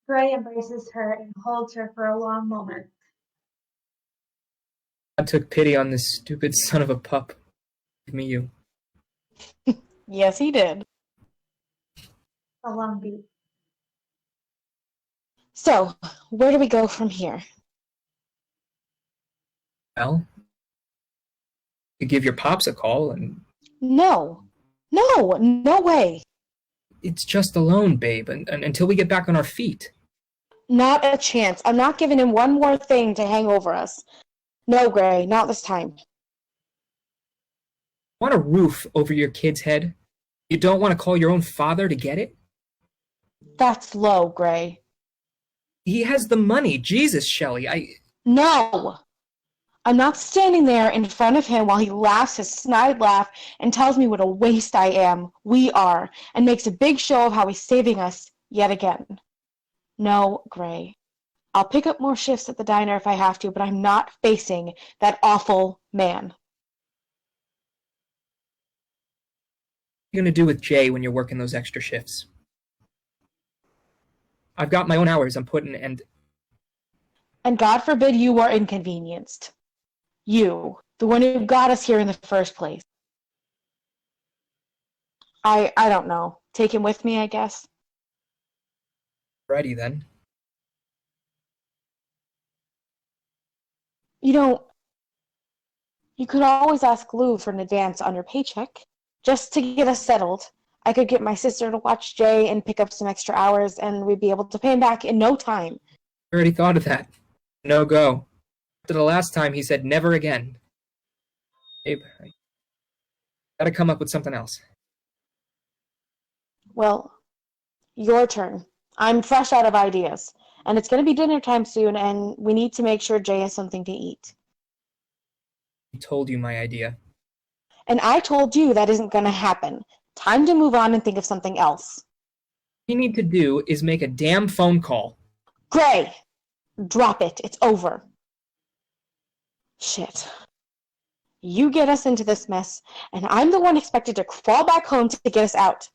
Gray embraces her and holds her for a long moment. God took pity on this stupid son of a pup. Give me you. Yes, he did. A long beat. So, where do we go from here? Well, you give your pops a call and No. No, no way. it's just alone, babe, and until we get back on our feet. Not a chance. I'm not giving him one more thing to hang over us. No, Gray, not this time. Want a roof over your kid's head? You don't want to call your own father to get it? That's low, Gray. He has the money. Jesus, Shelley, No. I'm not standing there in front of him while he laughs his snide laugh and tells me what a waste I am, we are, and makes a big show of how he's saving us yet again. No, Gray. I'll pick up more shifts at the diner if I have to, but I'm not facing that awful man. What are you going to do with Jay when you're working those extra shifts? I've got my own hours I'm putting, and God forbid you are inconvenienced. You, the one who got us here in the first place. I don't know. Take him with me, I guess. Righty then. You could always ask Lou for an advance on your paycheck, just to get us settled. I could get my sister to watch Jay and pick up some extra hours, and we'd be able to pay him back in no time. I already thought of that. No go. After the last time, he said never again. Abe, I gotta come up with something else. Well, your turn. I'm fresh out of ideas, and it's going to be dinner time soon, and we need to make sure Jay has something to eat. I told you my idea. And I told you that isn't going to happen. Time to move on and think of something else. What you need to do is make a damn phone call. Gray! Drop it. It's over. Shit. You get us into this mess, and I'm the one expected to crawl back home to get us out.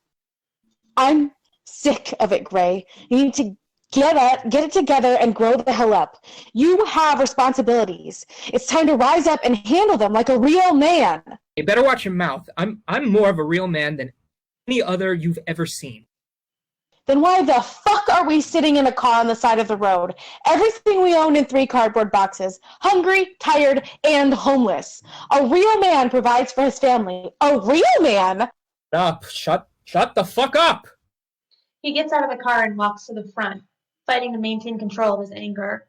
I'm sick of it, Gray. You need to get it together and grow the hell up. You have responsibilities. It's time to rise up and handle them like a real man. You better watch your mouth. I'm more of a real man than any other you've ever seen. Then why the fuck are we sitting in a car on the side of the road? Everything we own in 3 cardboard boxes. Hungry, tired, and homeless. A real man provides for his family. A real man? Shut the fuck up! He gets out of the car and walks to the front, fighting to maintain control of his anger.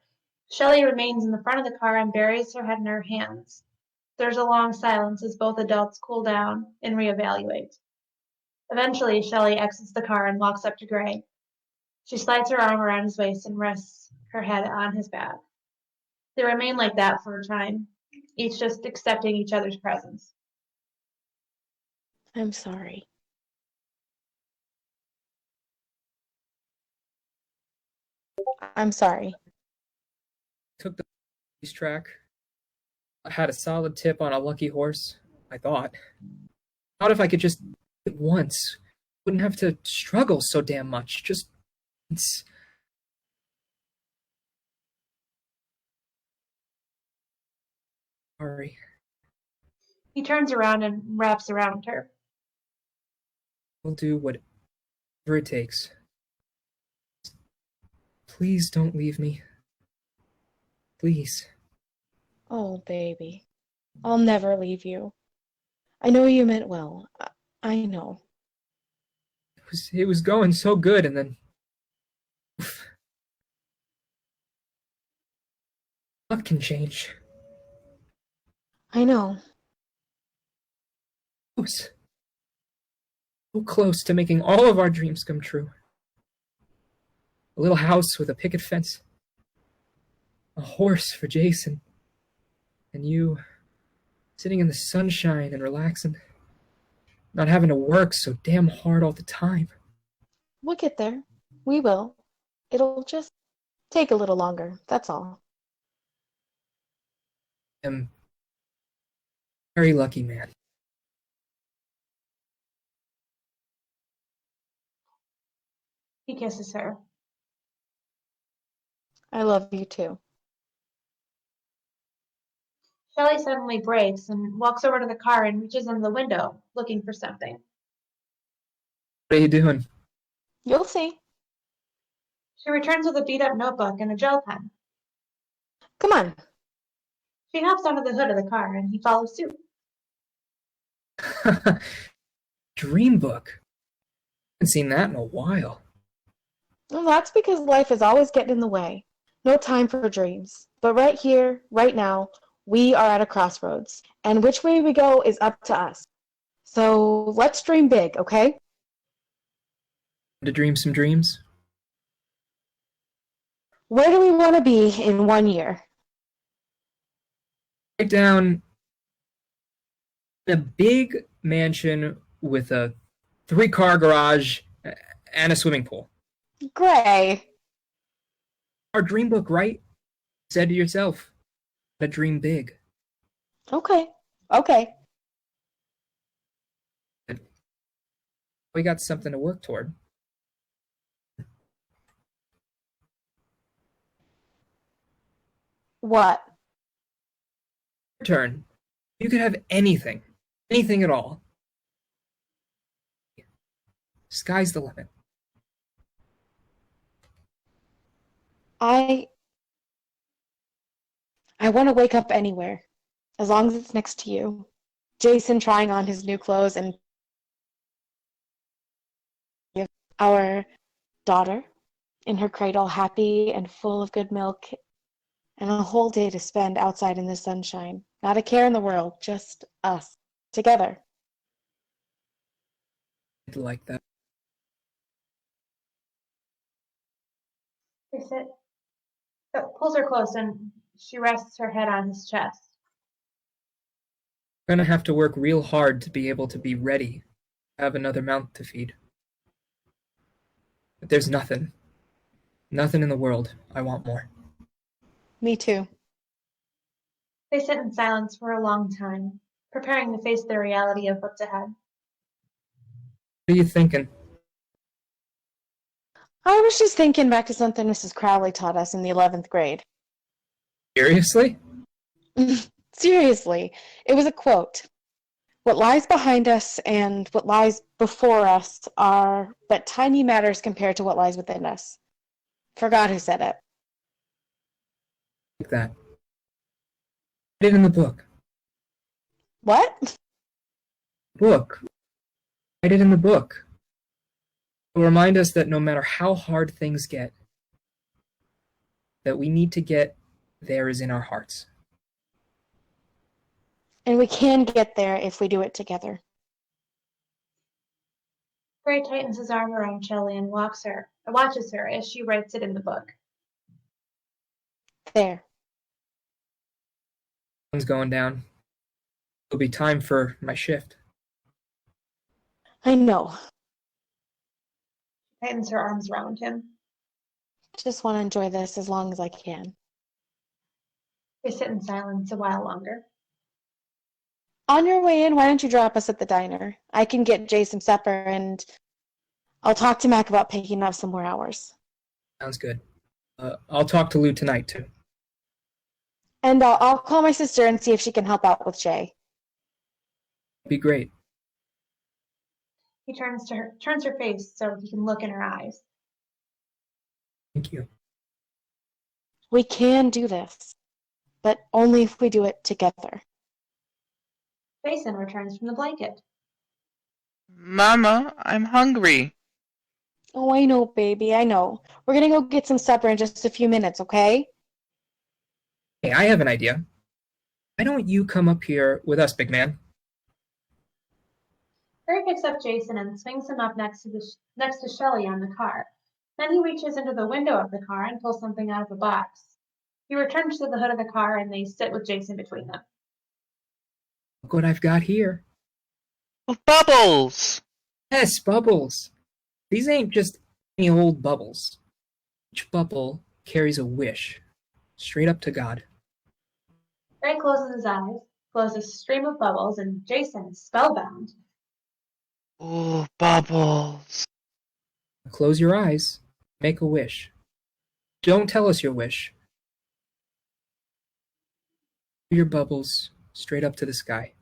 Shelley remains in the front of the car and buries her head in her hands. There's a long silence as both adults cool down and reevaluate. Eventually, Shelley exits the car and walks up to Gray. She slides her arm around his waist and rests her head on his back. They remain like that for a time, each just accepting each other's presence. I'm sorry. I'm sorry. Took the track. I had a solid tip on a lucky horse, I thought. Thought if I could just do it once, wouldn't have to struggle so damn much. Just once. Sorry. He turns around and wraps around her. I'll do whatever it takes. Please don't leave me. Please. Oh, baby. I'll never leave you. I know you meant well. I know. It was going so good, and then... Luck can change. I know. Close. So close to making all of our dreams come true. A little house with a picket fence. A horse for Jason. And you sitting in the sunshine and relaxing. Not having to work so damn hard all the time. We'll get there. We will. It'll just take a little longer, that's all. I'm a very lucky man. He kisses her. I love you too. Shelley suddenly breaks and walks over to the car and reaches under the window, looking for something. What are you doing? You'll see. She returns with a beat-up notebook and a gel pen. Come on. She hops onto the hood of the car and he follows suit. Dream book. Haven't seen that in a while. Well, that's because life is always getting in the way. No time for dreams. But right here, right now, we are at a crossroads. And which way we go is up to us. So let's dream big, okay? To dream some dreams? Where do we want to be in 1 year? Right down in a big mansion with a 3-car garage and a swimming pool. Gray. Our dream book, right? You said to yourself, "Gotta dream big." Okay. Okay. We got something to work toward. What? Your turn. You could have anything. Anything at all. Sky's the limit. I want to wake up anywhere, as long as it's next to you. Jason trying on his new clothes and our daughter in her cradle, happy and full of good milk, and a whole day to spend outside in the sunshine. Not a care in the world, just us, together. I'd like that. They sit. So pulls her close and she rests her head on his chest. We're gonna have to work real hard to be able to be ready to have another mouth to feed. But there's nothing in the world I want more. Me too. They sit in silence for a long time, preparing to face the reality of what's ahead. What are you thinking? I was just thinking back to something Mrs. Crowley taught us in the 11th grade. Seriously? Seriously, it was a quote. What lies behind us and what lies before us are but tiny matters compared to what lies within us. Forgot who said it. Like that. Put it in the book. What? Book. Write it in the book. It'll remind us that no matter how hard things get, that we need to get there is in our hearts. And we can get there if we do it together. Gray tightens his arm around Shelley and watches her as she writes it in the book. There. Sun's going down. It'll be time for my shift. I know. Tightens her arms around him. Just want to enjoy this as long as I can. They sit in silence a while longer. On your way in, why don't you drop us at the diner? I can get Jay some supper, and I'll talk to Mac about picking up some more hours. Sounds good. I'll talk to Lou tonight, too. And I'll call my sister and see if she can help out with Jay. Be great. He turns her face so he can look in her eyes. Thank you. We can do this, but only if we do it together. Jason returns from the blanket. Mama, I'm hungry. Oh, I know, baby, I know. We're gonna go get some supper in just a few minutes, okay? Hey, I have an idea. Why don't you come up here with us, big man? Gray picks up Jason and swings him up next to Shelley on the car. Then he reaches into the window of the car and pulls something out of a box. He returns to the hood of the car and they sit with Jason between them. Look what I've got here. Bubbles! Yes, bubbles. These ain't just any old bubbles. Each bubble carries a wish, straight up to God. Gray closes his eyes, blows a stream of bubbles, and Jason is spellbound. Ooh, bubbles. Close your eyes. Make a wish. Don't tell us your wish. Your bubbles straight up to the sky.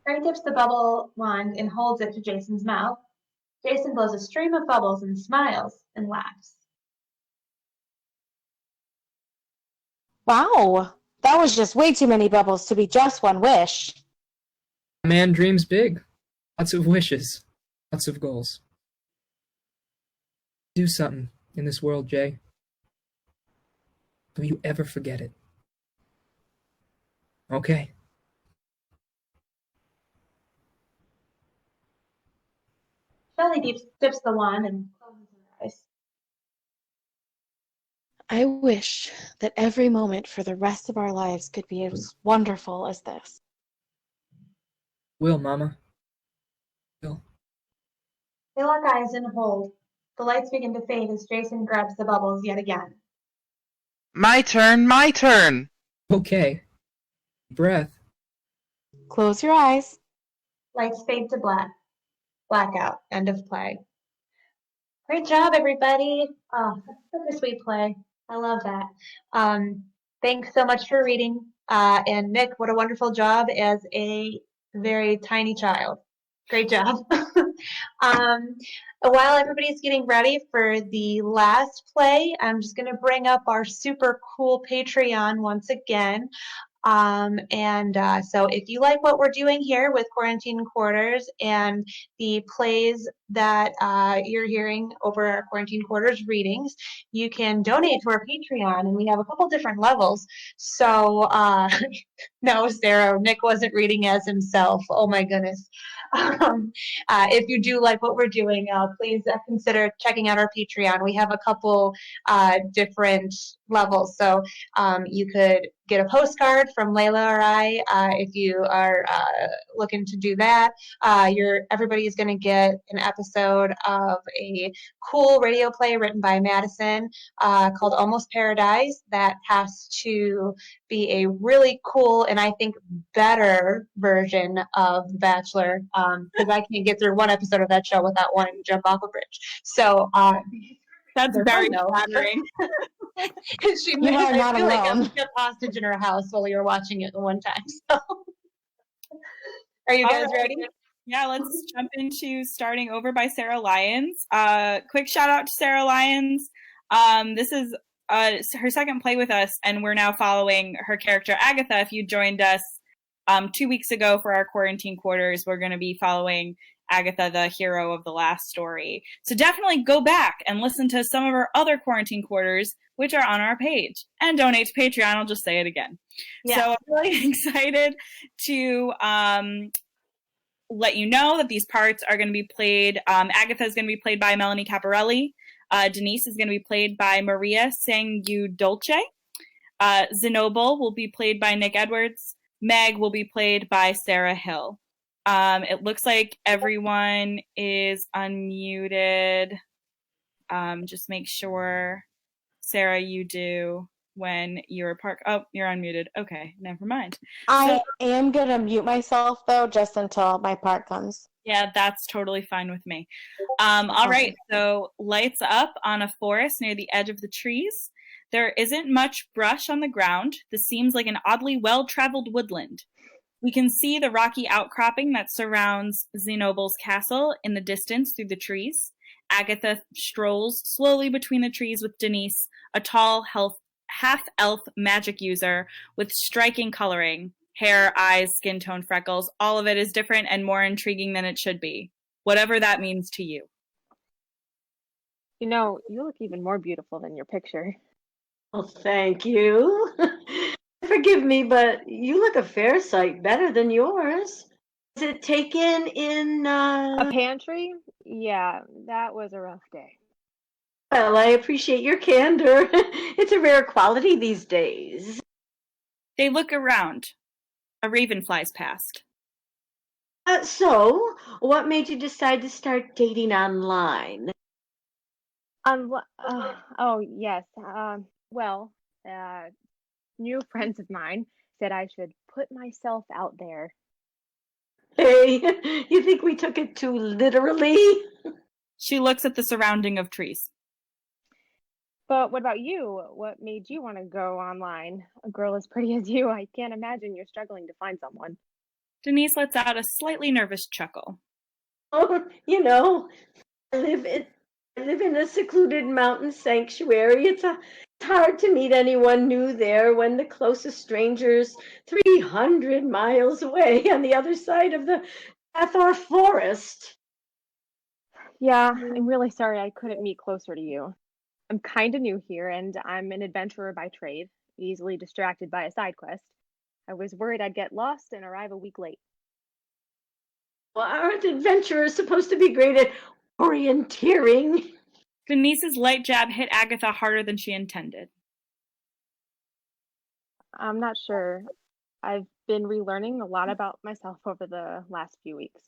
Gray dips the bubble wand and holds it to Jason's mouth. Jason blows a stream of bubbles and smiles and laughs. Wow, that was just way too many bubbles to be just one wish. A man dreams big. Lots of wishes. Lots of goals. Do something in this world, Jay. Don't you ever forget it. Okay. Shelley dips the wand and closes her eyes. I wish that every moment for the rest of our lives could be as wonderful as this. Will, Mama. Will. They lock eyes and hold. The lights begin to fade as Jason grabs the bubbles yet again. My turn, my turn. Okay. Breath. Close your eyes. Lights fade to black. Blackout. End of play. Great job, everybody. Oh, that's such a sweet play. I love that. Thanks so much for reading. And Nick, what a wonderful job as a very tiny child. Great job. While everybody's getting ready for the last play, I'm just going to bring up our super cool Patreon once again. So if you like what we're doing here with Quarantine Quarters and the plays that you're hearing over our Quarantine Quarters readings, you can donate to our Patreon, and we have a couple different levels. So, no, Sarah, Nick wasn't reading as himself. Oh my goodness. If you do like what we're doing, please consider checking out our Patreon. We have a couple different levels. So you could get a postcard from Layla or I if you are looking to do that. Everybody is going to get an episode of a cool radio play written by Madison called Almost Paradise that has to be a really cool and I think better version of The Bachelor because I can't get through one episode of that show without wanting to jump off a bridge. So That's they're very fun, though. flattering. I not feel like I was alone. kept hostage in her house while you were watching it the one time. So. Are you guys All right. ready? Yeah, let's jump into Starting Over by Sarah Lyons. Quick shout out to Sarah Lyons. This is her second play with us, and we're now following her character Agatha. If you joined us 2 weeks ago for our Quarantine Quarters, we're going to be following Agatha, the hero of the last story. So definitely go back and listen to some of our other Quarantine Quarters, which are on our page. And donate to Patreon, I'll just say it again. Yeah. So I'm really excited to let you know that these parts are going to be played. Agatha is going to be played by Melanie Caparelli. Denise is going to be played by Maria Sanguidolce. Zenobel will be played by Nick Edwards. Meg will be played by Sarah Hill. It looks like everyone is unmuted. Just make sure, Sarah, you do when you're Oh, you're unmuted. Okay, never mind. I am going to mute myself, though, just until my part comes. Yeah, that's totally fine with me. All right, so lights up on a forest near the edge of the trees. There isn't much brush on the ground. This seems like an oddly well-traveled woodland. We can see the rocky outcropping that surrounds Zenobel's castle in the distance through the trees. Agatha strolls slowly between the trees with Denise, a tall, half-elf magic user with striking coloring. Hair, eyes, skin tone, freckles, all of it is different and more intriguing than it should be. Whatever that means to you. You know, you look even more beautiful than your picture. Well, thank you. Forgive me, but you look a fair sight better than yours. Is it taken in, A pantry? Yeah, that was a rough day. Well, I appreciate your candor. It's a rare quality these days. They look around. A raven flies past. So, what made you decide to start dating online? Oh, yes. New friends of mine said I should put myself out there. Hey, you think we took it too literally? She looks at the surrounding of trees. But what about you? What made you want to go online? A girl as pretty as you, I can't imagine you're struggling to find someone. Denise lets out a slightly nervous chuckle. Oh, I live in a secluded mountain sanctuary. It's hard to meet anyone new there when the closest stranger's 300 miles away on the other side of the Hathor Forest. Yeah, I'm really sorry I couldn't meet closer to you. I'm kind of new here, and I'm an adventurer by trade, easily distracted by a side quest. I was worried I'd get lost and arrive a week late. Well, aren't adventurers supposed to be great at orienteering? Denise's light jab hit Agatha harder than she intended. I'm not sure. I've been relearning a lot about myself over the last few weeks.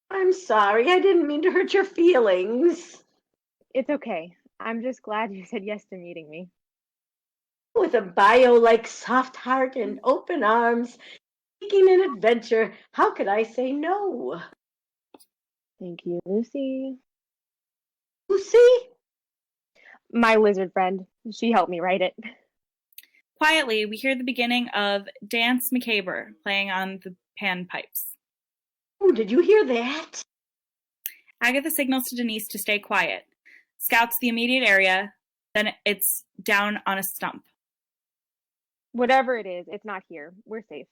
I'm sorry. I didn't mean to hurt your feelings. It's okay. I'm just glad you said yes to meeting me. With a bio like soft heart and open arms, seeking an adventure, how could I say no? Thank you, Lucy. Lucy? My lizard friend. She helped me write it. Quietly, we hear the beginning of Dance Macabre playing on the panpipes. Oh, did you hear that? Agatha signals to Denise to stay quiet, scouts the immediate area, then it's down on a stump. Whatever it is, it's not here. We're safe.